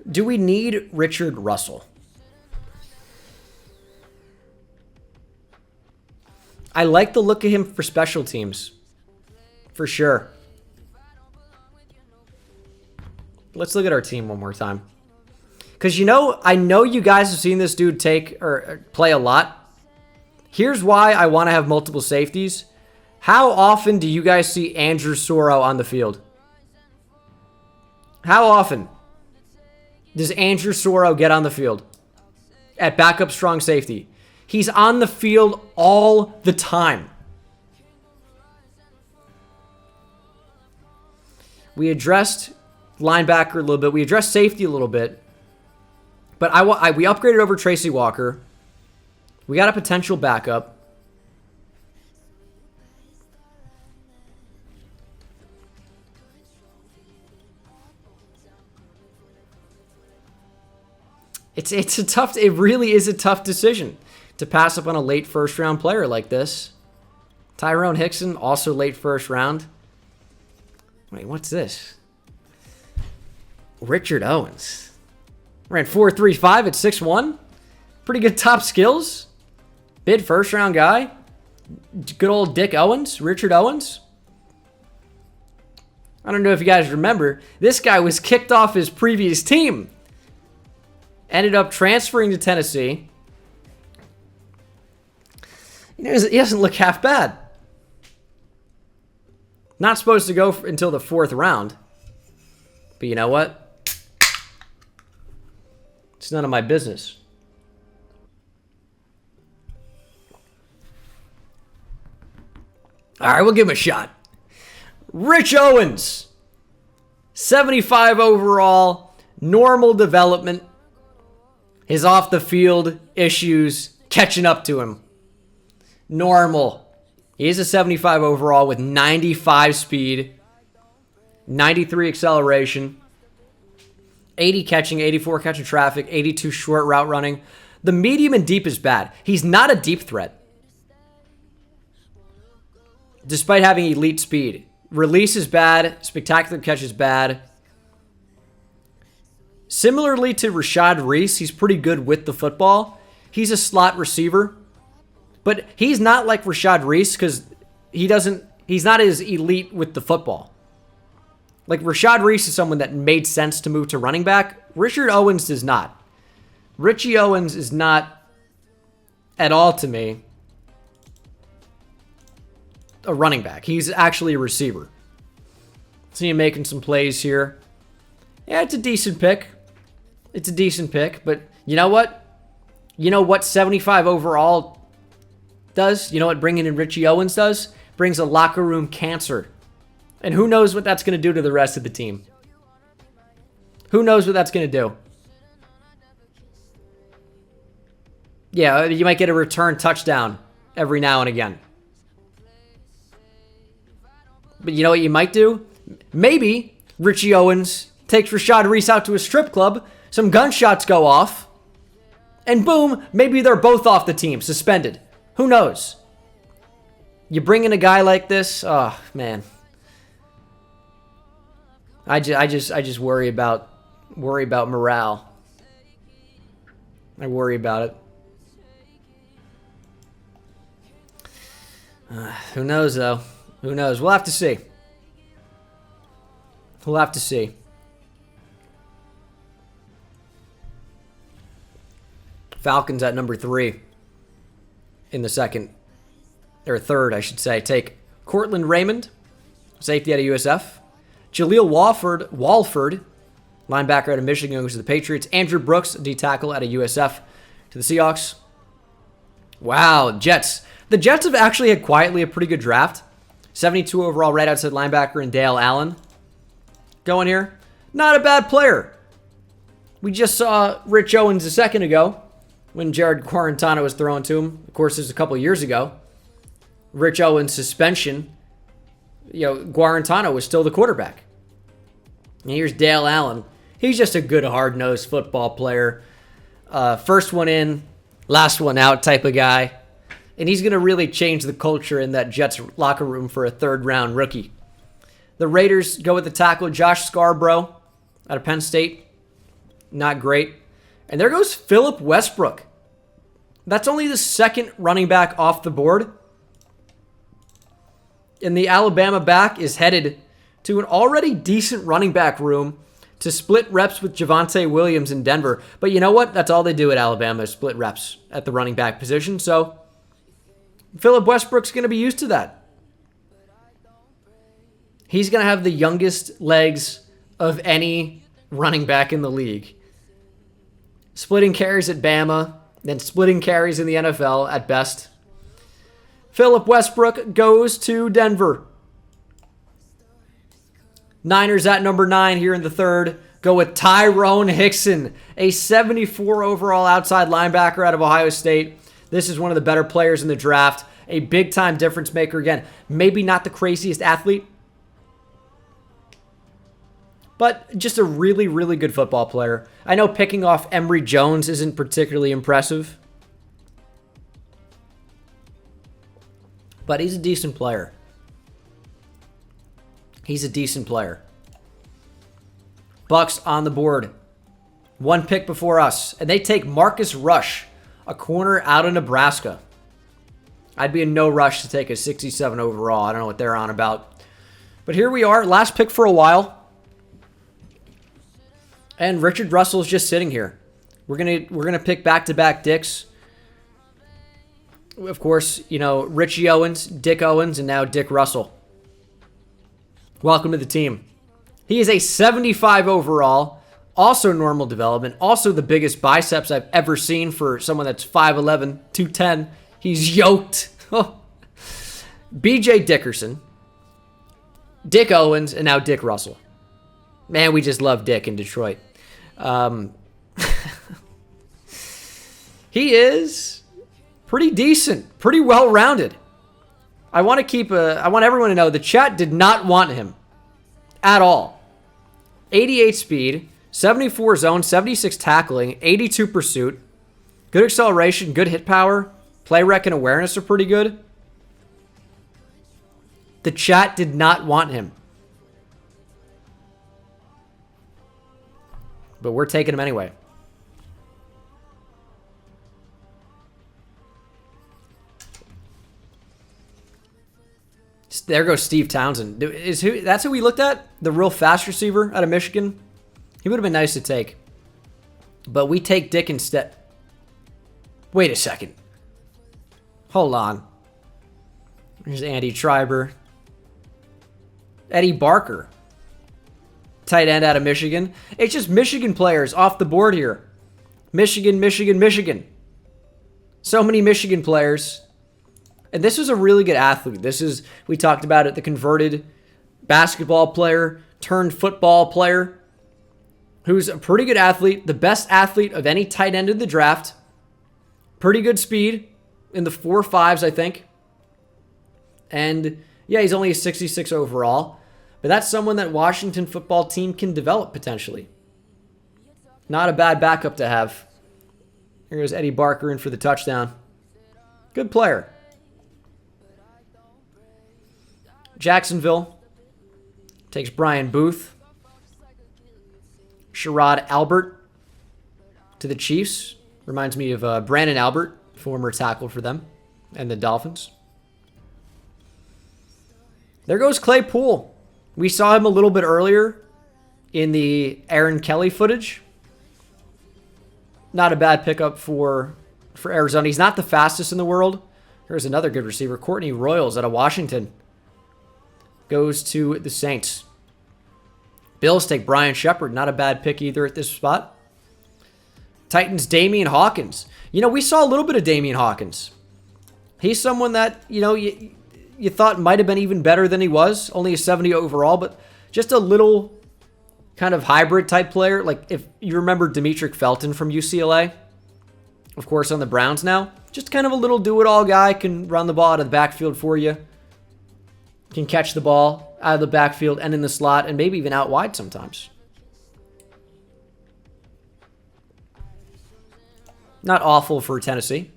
Speaker 1: Do we need Richard Russell? I like the look of him for special teams. For sure. Let's look at our team one more time. Because, you know, I know you guys have seen this dude play a lot. Here's why I want to have multiple safeties. How often do you guys see Andrew Soro on the field? How often does Andrew Soro get on the field at backup strong safety? He's on the field all the time. We addressed linebacker a little bit. We addressed safety a little bit. But we upgraded over Tracy Walker. We got a potential backup. It really is a tough decision to pass up on a late first round player like this. Tyrone Hickson, also late first round. Wait, what's this? Richard Owens. Ran 4.35 at 6'1". Pretty good top skills. Bid first round guy. Good old Dick Owens, Richard Owens. I don't know if you guys remember, this guy was kicked off his previous team. Ended up transferring to Tennessee. He doesn't look half bad. Not supposed to go until the 4th round. But you know what? It's none of my business. All right, we'll give him a shot. Rich Owens. 75 overall. Normal development. His off-the-field issues catching up to him. Normal. He is a 75 overall with 95 speed, 93 acceleration, 80 catching, 84 catching traffic, 82 short route running. The medium and deep is bad. He's not a deep threat, despite having elite speed. Release is bad. Spectacular catch is bad. Similarly to Rashad Reese, he's pretty good with the football. He's a slot receiver. But he's not like Rashad Reese because he's not as elite with the football. Like Rashad Reese is someone that made sense to move to running back. Richard Owens does not. Richie Owens is not at all to me a running back. He's actually a receiver. See him making some plays here. Yeah, it's a decent pick. It's a decent pick, but you know what? You know what 75 overall does? You know what bringing in Richie Owens does? Brings a locker room cancer. And who knows what that's going to do to the rest of the team? Who knows what that's going to do? Yeah, you might get a return touchdown every now and again. But you know what you might do? Maybe Richie Owens takes Rashad Reese out to a strip club, some gunshots go off, and boom, maybe they're both off the team, suspended. Who knows? You bring in a guy like this, oh man. I just worry about morale. I worry about it. Who knows though? Who knows? We'll have to see. We'll have to see. Falcons at number 3 in the third, I should say. Take Cortland Raymond, safety out of USF. Jaleel Walford, linebacker out of Michigan, goes to the Patriots. Andrew Brooks, D-tackle out of USF, to the Seahawks. Wow, Jets. The Jets have actually had quietly a pretty good draft. 72 overall right outside linebacker in Dale Allen. Going here. Not a bad player. We just saw Rich Owens a second ago when Jared Guarantano was thrown to him. Of course, this was a couple years ago. Rich Owens' suspension. Guarantano was still the quarterback. And here's Dale Allen. He's just a good, hard-nosed football player. First one in, Last one out type of guy. And he's going to really change the culture in that Jets locker room for a third-round rookie. The Raiders go with the tackle Josh Scarborough out of Penn State. Not great. And there goes Phillip Westbrook. That's only the second running back off the board. And the Alabama back is headed to an already decent running back room to split reps with Javonte Williams in Denver. But you know what? That's all they do at Alabama is split reps at the running back position. So Phillip Westbrook's going to be used to that. He's going to have the youngest legs of any running back in the league. Splitting carries at Bama, then splitting carries in the NFL at best. Phillip Westbrook goes to Denver. Niners at number 9 here in the third go with Tyrone Hickson, a 74 overall outside linebacker out of Ohio State. This is one of the better players in the draft. A big-time difference maker. Again, maybe not the craziest athlete, but just a really, really good football player. I know picking off Emory Jones isn't particularly impressive, but he's a decent player. He's a decent player. Bucks on the board. One pick before us, and they take Marcus Rush, a corner out of Nebraska. I'd be in no rush to take a 67 overall. I don't know what they're on about. But here we are, last pick for a while. And Richard Russell's just sitting here. We're gonna pick back-to-back Dicks. Of course, you know, Richie Owens, Dick Owens, and now Dick Russell. Welcome to the team. He is a 75 overall, also normal development, also the biggest biceps I've ever seen for someone that's 5'11", 210. He's yoked. B.J. Dickerson, Dick Owens, and now Dick Russell. Man, we just love Dick in Detroit. He is pretty decent, pretty well-rounded. I want everyone to know the chat did not want him at all. 88 speed, 74 zone, 76 tackling, 82 pursuit, good acceleration, good hit power, play rec and awareness are pretty good. The chat did not want him. But we're taking him anyway. There goes Steve Townsend. That's who we looked at? The real fast receiver out of Michigan? He would have been nice to take. But we take Dick instead. Wait a second. Hold on. There's Andy Schreiber. Eddie Barker. Tight end out of Michigan. It's just Michigan players off the board here. Michigan, Michigan, Michigan. So many Michigan players. And this is a really good athlete. We talked about it, the converted basketball player turned football player who's a pretty good athlete, the best athlete of any tight end in the draft. Pretty good speed in the 4.5s, I think. And yeah, he's only a 66 overall. But that's someone that Washington football team can develop potentially. Not a bad backup to have. Here goes Eddie Barker in for the touchdown. Good player. Jacksonville takes Brian Booth. Sherrod Albert to the Chiefs. Reminds me of Brandon Albert, former tackle for them and the Dolphins. There goes Claypool. We saw him a little bit earlier in the Aaron Kelly footage. Not a bad pickup for Arizona. He's not the fastest in the world. Here's another good receiver. Courtney Royals out of Washington goes to the Saints. Bills take Brian Shepard. Not a bad pick either at this spot. Titans, Damian Hawkins. You know, we saw a little bit of Damian Hawkins. He's someone that, you know, you thought might have been even better than he was. Only a 70 overall, but just a little kind of hybrid type player. Like if you remember Demetric Felton from UCLA, of course on the Browns now. Just kind of a little do-it-all guy. Can run the ball out of the backfield for you. Can catch the ball out of the backfield and in the slot and maybe even out wide sometimes. Not awful for Tennessee.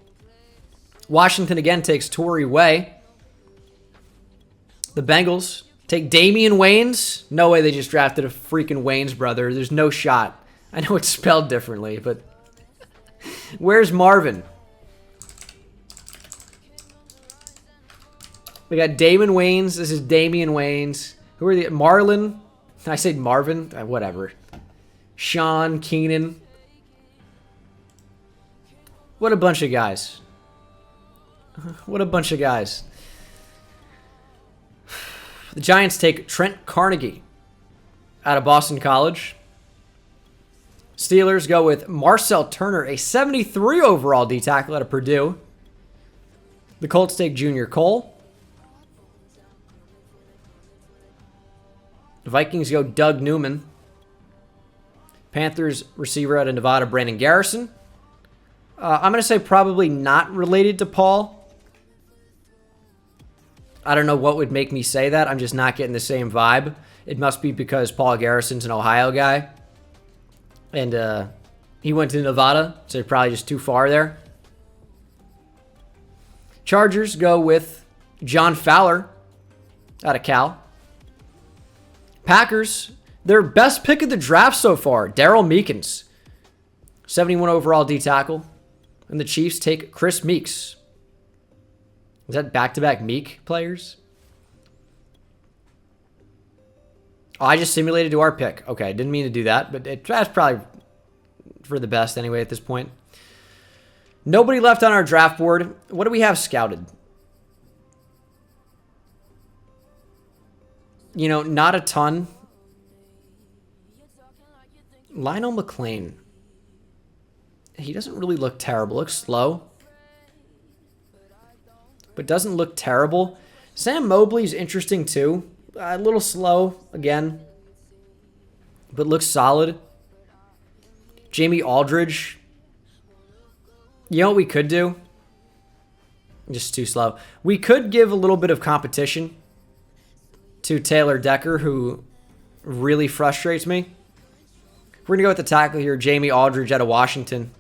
Speaker 1: Washington again takes Tori Way. The Bengals take Damian Waynes. No way they just drafted a freaking Waynes brother. There's no shot. I know it's spelled differently, but where's Marvin? We got Damon Waynes. This is Damian Waynes. Who are the Marlon? I said Marvin. Whatever. Sean Keenan. What a bunch of guys. What a bunch of guys. The Giants take Trent Carnegie out of Boston College. Steelers go with Marcel Turner, a 73 overall D tackle out of Purdue. The Colts take Junior Cole. The Vikings go Doug Newman. Panthers receiver out of Nevada, Brandon Garrison. I'm going to say probably not related to Paul. I don't know what would make me say that. I'm just not getting the same vibe. It must be because Paul Garrison's an Ohio guy. And he went to Nevada, so probably just too far there. Chargers go with John Fowler out of Cal. Packers, their best pick of the draft so far, Daryl Meekins. 71 overall D tackle. And the Chiefs take Chris Meeks. Is that back-to-back Meek players? Oh, I just simulated to our pick. Okay, didn't mean to do that, but that's probably for the best anyway at this point. Nobody left on our draft board. What do we have scouted? You know, not a ton. Lionel McClain. He doesn't really look terrible. Looks slow. But doesn't look terrible. Sam Mobley's interesting too. A little slow again. But looks solid. Jamie Aldridge. You know what we could do? Just too slow. We could give a little bit of competition to Taylor Decker, who really frustrates me. We're going to go with the tackle here, Jamie Aldridge out of Washington.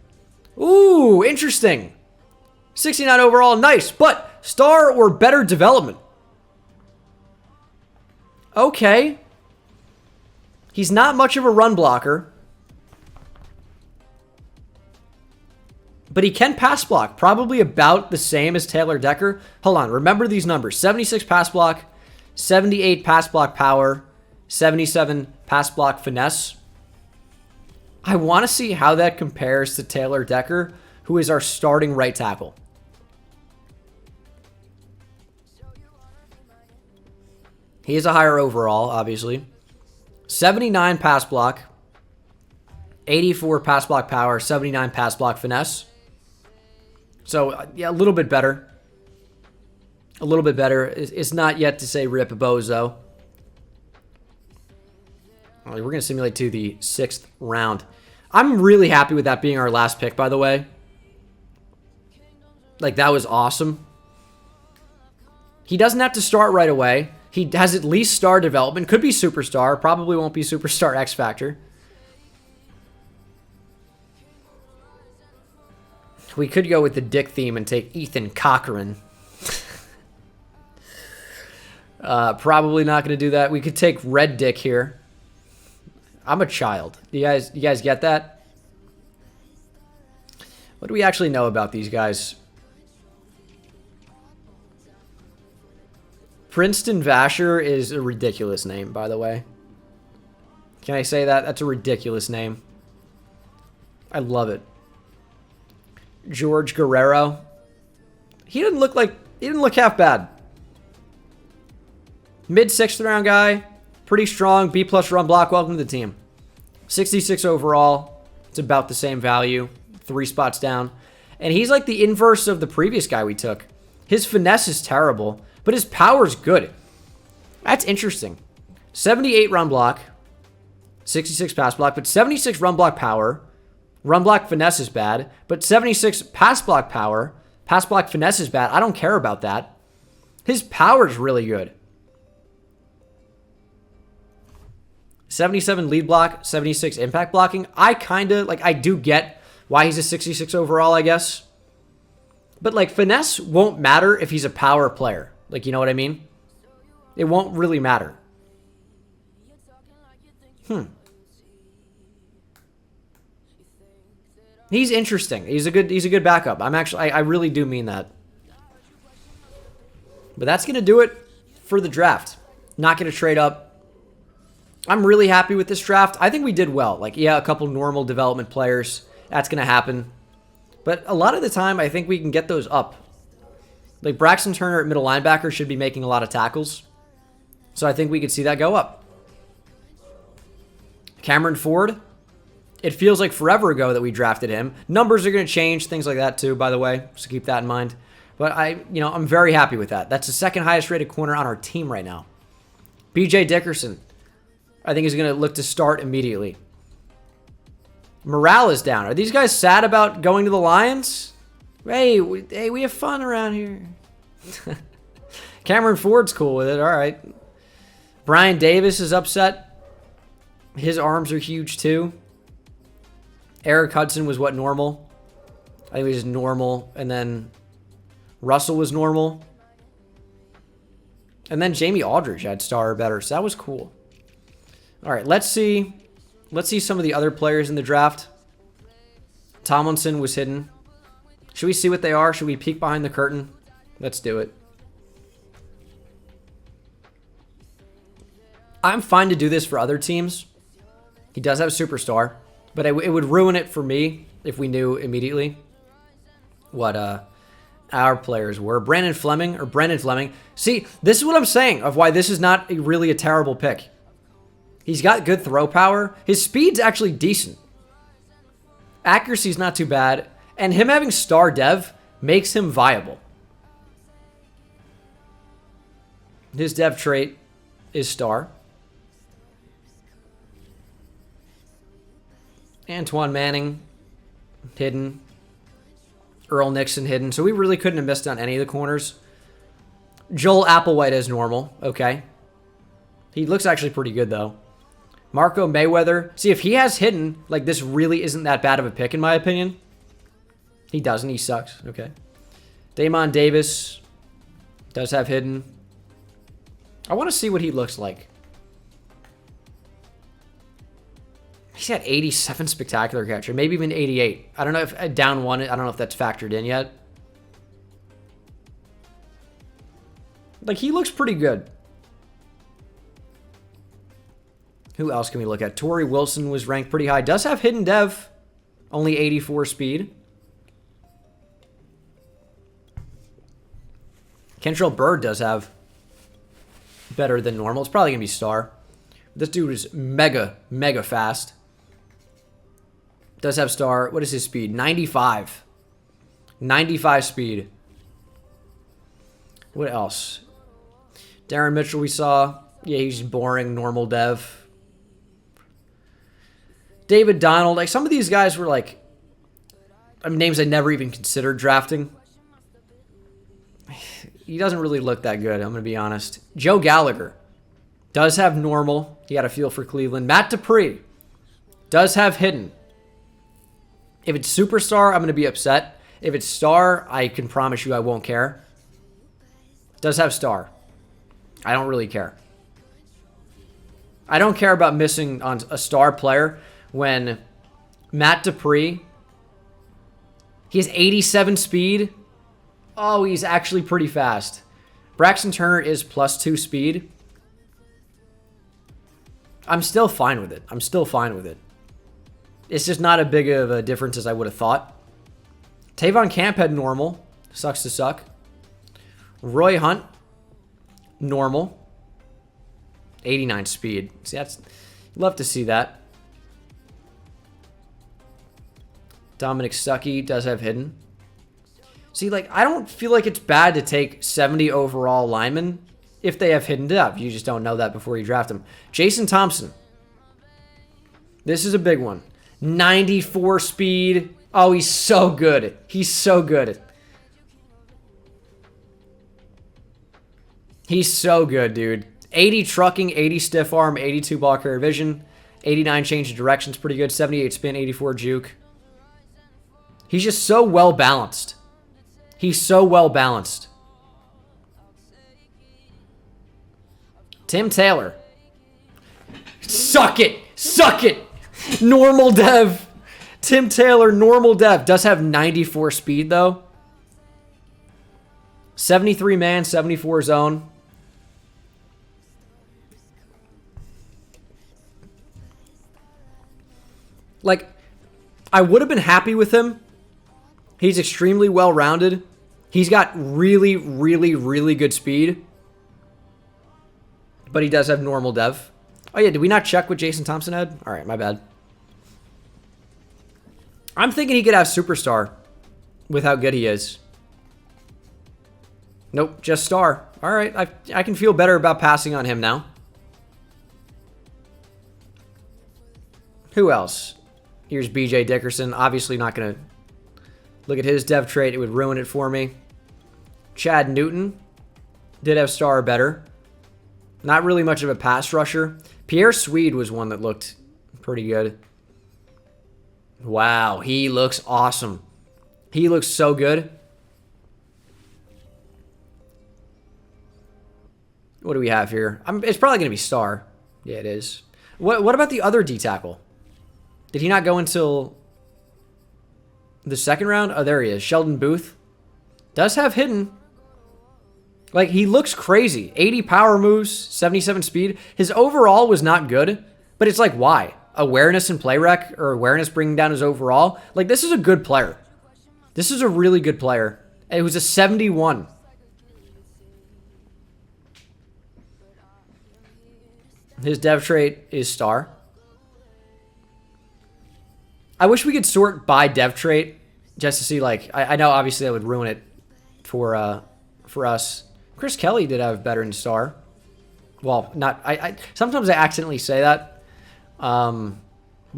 Speaker 1: Ooh, interesting. 69 overall, nice. But star or better development. Okay. He's not much of a run blocker. But he can pass block. Probably about the same as Taylor Decker. Hold on. Remember these numbers. 76 pass block. 78 pass block power. 77 pass block finesse. I want to see how that compares to Taylor Decker, who is our starting right tackle. He is a higher overall, obviously. 79 pass block. 84 pass block power. 79 pass block finesse. So, yeah, a little bit better. A little bit better. It's not yet to say rip bozo. All right, we're going to simulate to the 6th round. I'm really happy with that being our last pick, by the way. Like, that was awesome. He doesn't have to start right away. He has at least star development. Could be superstar. Probably won't be superstar X Factor. We could go with the dick theme and take Ethan Cochran. Probably not going to do that. We could take Red Dick here. I'm a child. You guys get that? What do we actually know about these guys? Princeton Vasher is a ridiculous name, by the way. Can I say that? That's a ridiculous name. I love it. George Guerrero. He didn't look half bad. Mid 6th round guy. Pretty strong. B+ run block. Welcome to the team. 66 overall. It's about the same value. 3 spots down. And he's like the inverse of the previous guy we took. His finesse is terrible, but his power's good. That's interesting. 78 run block. 66 pass block, but 76 run block power. Run block finesse is bad, but 76 pass block power. Pass block finesse is bad. I don't care about that. His power's really good. 77 lead block, 76 impact blocking. I do get why he's a 66 overall, I guess. But, like, finesse won't matter if he's a power player. Like, you know what I mean? It won't really matter. He's interesting. He's a good backup. I really do mean that. But that's going to do it for the draft. Not going to trade up. I'm really happy with this draft. I think we did well. Like, yeah, a couple normal development players. That's going to happen. But a lot of the time, I think we can get those up. Like, Braxton Turner at middle linebacker should be making a lot of tackles. So I think we could see that go up. Cameron Ford. It feels like forever ago that we drafted him. Numbers are going to change, things like that too, by the way. So keep that in mind. But I'm very happy with that. That's the second highest rated corner on our team right now. BJ Dickerson. I think he's going to look to start immediately. Morale is down. Are these guys sad about going to the Lions? Hey, we have fun around here. Cameron Ford's cool with it. All right. Brian Davis is upset. His arms are huge too. Eric Hudson was what, normal? I think he was normal. And then Russell was normal. And then Jamie Aldridge had star or better. So that was cool. All right, let's see some of the other players in the draft. Tomlinson was hidden. Should we see what they are? Should we peek behind the curtain? Let's do it. I'm fine to do this for other teams. He does have a superstar, but it would ruin it for me if we knew immediately what our players were. Brendan Fleming. See, this is what I'm saying of why this is not really a terrible pick. He's got good throw power. His speed's actually decent. Accuracy's not too bad. And him having star dev makes him viable. His dev trait is star. Antoine Manning, hidden. Earl Nixon, hidden. So we really couldn't have missed on any of the corners. Joel Applewhite is normal. Okay. He looks actually pretty good, though. Marco Mayweather. See, if he has hidden, like, this really isn't that bad of a pick, in my opinion. He doesn't. He sucks. Okay. Damon Davis does have hidden. I want to see what he looks like. He's got 87 spectacular catcher, maybe even 88. I don't know if down one. I don't know if that's factored in yet. Like, he looks pretty good. Who else can we look at? Tori Wilson was ranked pretty high. Does have hidden dev. Only 84 speed. Kentrell Bird does have better than normal. It's probably going to be star. This dude is mega fast. Does have star. What is his speed? 95. 95 speed. What else? Darren Mitchell we saw. Yeah, he's boring, normal dev. David Donald. Like, some of these guys were like, names I never even considered drafting. He doesn't really look that good, I'm going to be honest. Joe Gallagher does have normal. He got a feel for Cleveland. Matt Dupree does have hidden. If it's superstar, I'm going to be upset. If it's star, I can promise you I won't care. Does have star. I don't really care. I don't care about missing on a star player when Matt Dupree, he has 87 speed. Oh, he's actually pretty fast. Braxton Turner is +2 speed. I'm still fine with it. It's just not as big of a difference as I would have thought. Tavon Camp had normal. Sucks to suck. Roy Hunt, normal. 89 speed. See, love to see that. Dominic Stuckey does have hidden. See, like, I don't feel like it's bad to take 70 overall linemen if they have hidden depth. You just don't know that before you draft them. Jason Thompson. This is a big one. 94 speed. Oh, he's so good. He's so good. He's so good, dude. 80 trucking, 80 stiff arm, 82 ball carrier vision, 89 change of directions, pretty good. 78 spin, 84 juke. He's just so well balanced. He's so well balanced. Tim Taylor. Suck it. Suck it. Normal dev. Tim Taylor, normal dev. Does have 94 speed, though. 73 man, 74 zone. Like, I would have been happy with him. He's extremely well-rounded. He's got really, really, really good speed. But he does have normal dev. Oh, yeah, did we not check what Jason Thompson had? All right, my bad. I'm thinking he could have superstar with how good he is. Nope, just star. All right, I can feel better about passing on him now. Who else? Here's B.J. Dickerson. Obviously not going to look at his dev trait. It would ruin it for me. Chad Newton did have star better. Not really much of a pass rusher. Pierre Swede was one that looked pretty good. Wow, he looks awesome. He looks so good. What do we have here? It's probably going to be star. Yeah, it is. What about the other D-tackle? Did he not go until the second round? Oh, there he is. Sheldon Booth. Does have hidden. Like, he looks crazy. 80 power moves, 77 speed. His overall was not good, but it's like, why? Awareness and play rec, or awareness bringing down his overall? Like, this is a good player. This is a really good player. It was a 71. His dev trait is star. I wish we could sort by dev trait just to see, like, I know obviously that would ruin it for us. Chris Kelly did have better than star. Well, not, sometimes I accidentally say that. But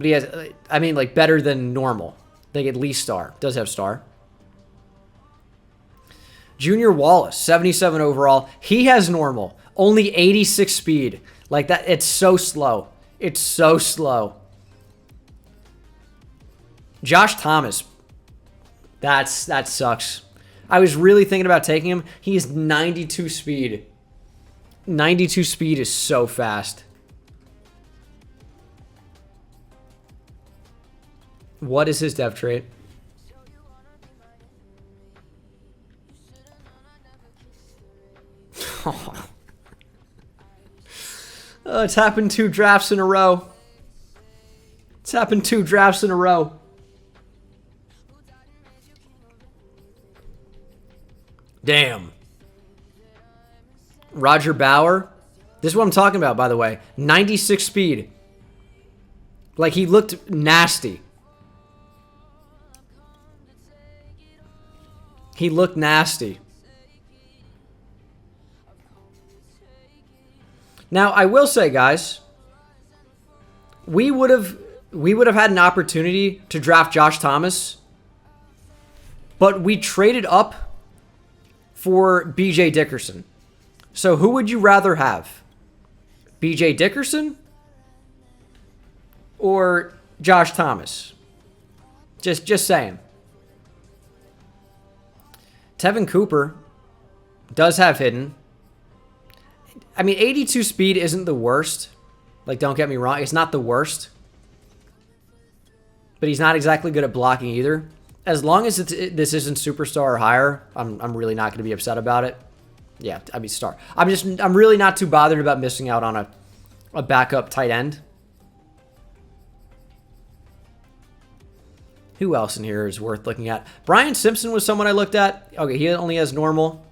Speaker 1: he has, I mean, like, better than normal. Like, at least star. Does have star. Junior Wallace, 77 overall. He has normal. Only 86 speed. Like, that, it's so slow. It's so slow. Josh Thomas. That sucks. I was really thinking about taking him. He is 92 speed. 92 speed is so fast. What is his dev trait? It's happened 2 drafts in a row. It's happened 2 drafts in a row. Damn. Roger Bauer. This is what I'm talking about, by the way. 96 speed. Like, he looked nasty. He looked nasty. Now, I will say, guys, we would have had an opportunity to draft Josh Thomas, but we traded up for B.J. Dickerson. So who would you rather have? B.J. Dickerson or Josh Thomas? Just saying. Tevan Cooper does have hidden. I mean, 82 speed isn't the worst. Like, don't get me wrong. It's not the worst. But he's not exactly good at blocking either. As long as this isn't superstar or higher, I'm really not going to be upset about it. Yeah, I mean, star. I'm really not too bothered about missing out on a backup tight end. Who else in here is worth looking at? Brian Simpson was someone I looked at. Okay, he only has normal.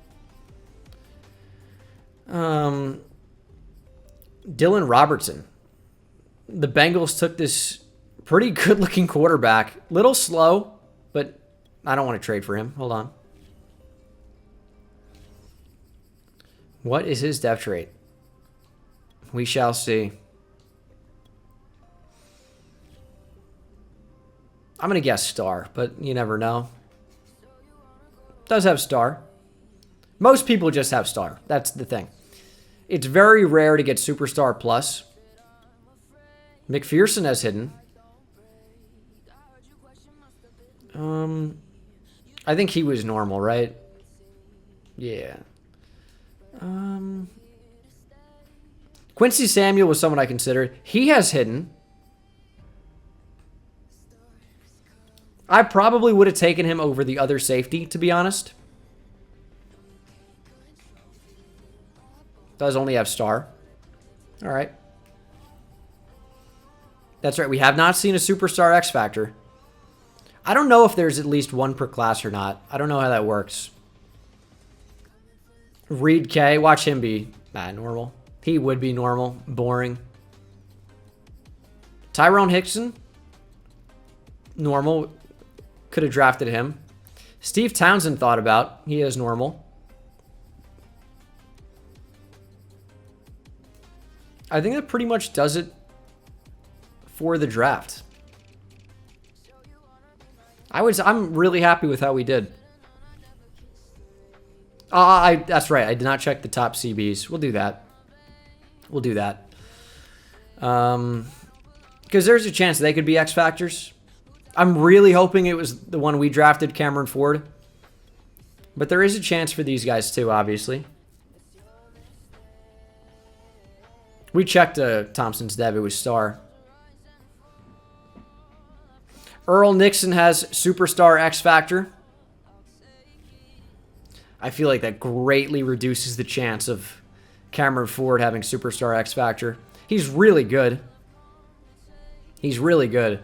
Speaker 1: Dylan Robertson. The Bengals took this pretty good-looking quarterback. Little slow, but I don't want to trade for him. Hold on. What is his depth trait? We shall see. I'm going to guess star, but you never know. Does have star. Most people just have star. That's the thing. It's very rare to get superstar plus. McPherson has hidden. I think he was normal, right? Yeah. Quincy Samuel was someone I considered. He has hidden. I probably would have taken him over the other safety, to be honest. Does only have star. All right. That's right. We have not seen a superstar X Factor. I don't know if there's at least one per class or not. I don't know how that works. Reed K. Watch him be normal. He would be normal. Boring. Tyrone Hickson. Normal. Could have drafted him. Steve Townsend thought about. He is normal. I think that pretty much does it for the draft. I'm really happy with how we did. That's right. I did not check the top CBs. We'll do that. We'll do that. Because there's a chance they could be X Factors. I'm really hoping it was the one we drafted, Cameron Ford. But there is a chance for these guys too, obviously. We checked Thompson's dev. It was star. Earl Nixon has Superstar X Factor. I feel like that greatly reduces the chance of Cameron Ford having Superstar X Factor. He's really good. He's really good.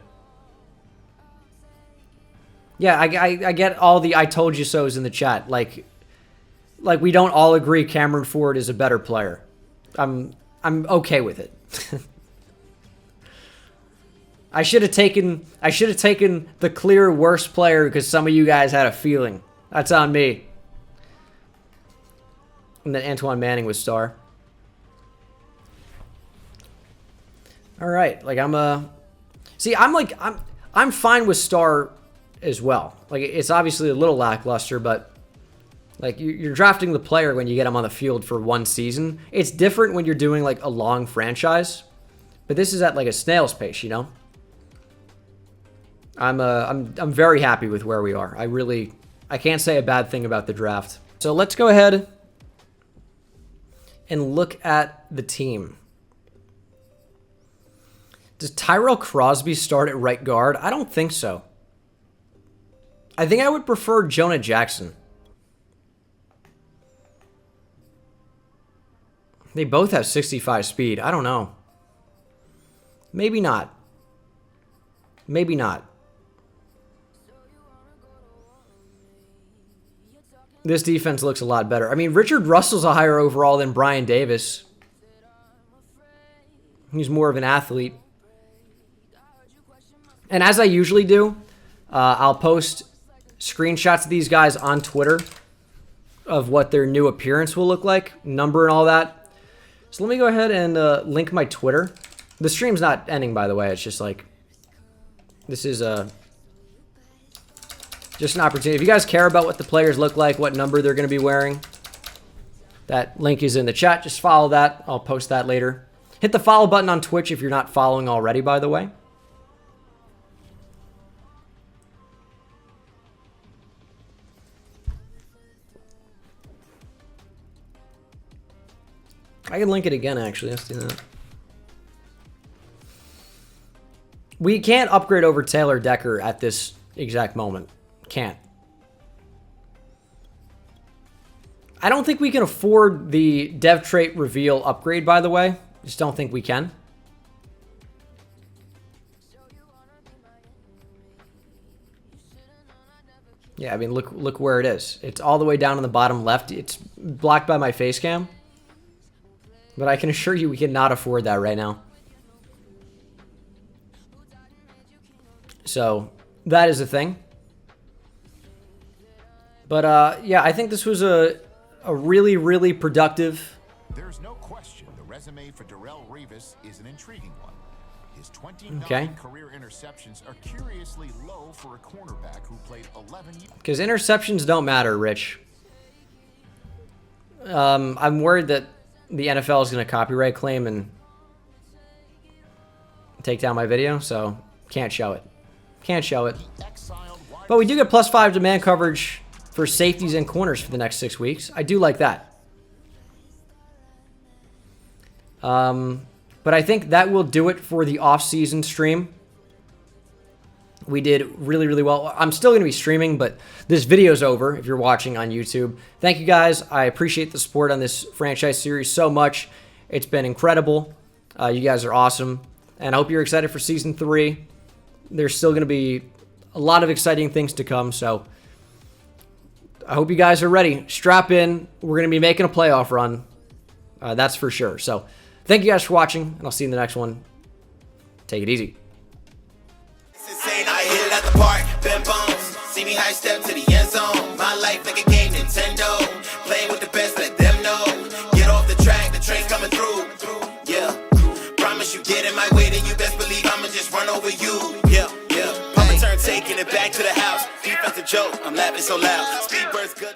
Speaker 1: Yeah, I get all the I told you so's in the chat. Like we don't all agree Cameron Ford is a better player. I'm okay with it. I should have taken the clear worst player because some of you guys had a feeling. That's on me. And then Antoine Manning was star. All right, like I'm fine with star as well. Like it's obviously a little lackluster, but like you're drafting the player when you get him on the field for one season. It's different when you're doing like a long franchise, but this is at like a snail's pace, you know. I'm very happy with where we are. I can't say a bad thing about the draft. So let's go ahead and look at the team. Does Tyrell Crosby start at right guard? I don't think so. I think I would prefer Jonah Jackson. They both have 65 speed. I don't know. Maybe not. Maybe not. This defense looks a lot better. I mean, Richard Russell's a higher overall than Brian Davis. He's more of an athlete. And as I usually do, I'll post screenshots of these guys on Twitter of what their new appearance will look like, number and all that. So let me go ahead and link my Twitter. The stream's not ending, by the way. It's just like, this is just an opportunity. If you guys care about what the players look like, what number they're going to be wearing, that link is in the chat. Just follow that. I'll post that later. Hit the follow button on Twitch if you're not following already, by the way. I can link it again, actually. Let's do that. We can't upgrade over Taylor Decker at this exact moment. Can't. I don't think we can afford the dev trait reveal upgrade, by the way. Just don't think we can. Yeah, I mean, look where it is. It's all the way down in the bottom left. It's blocked by my face cam. But I can assure you we cannot afford that right now. So, that is a thing. But, yeah, I think this was a really, really productive...
Speaker 2: There's no question the resume for Darrelle Revis is an intriguing one. His 29 career interceptions are curiously low for a cornerback who played 11 years.
Speaker 1: Because interceptions don't matter, Rich. I'm worried that the NFL is going to copyright claim and take down my video, so can't show it. Can't show it. But But we do get +5 demand coverage for safeties and corners for the next 6 weeks. I do like that. But I think that will do it for the off-season stream. We did really, really well. I'm still going to be streaming, but this video's over if you're watching on YouTube. Thank you guys. I appreciate the support on this franchise series so much. It's been incredible. You guys are awesome. And I hope you're excited for Season 3. There's still going to be a lot of exciting things to come, so I hope you guys are ready. Strap in. We're going to be making a playoff run. That's for sure. So thank you guys for watching, and I'll see you in the next one. Take it easy.
Speaker 3: I hit it at the park, bend bones. See me high step to the end zone. My life like a game, Nintendo. Playing with the best, let them know. Get off the track, the train's coming through. Yeah, promise you get in my way, then you best believe I'ma just run over you. Yeah, yeah. Papa turn, taking it back to the house. Defensive joke, I'm laughing so loud. Speed burst good.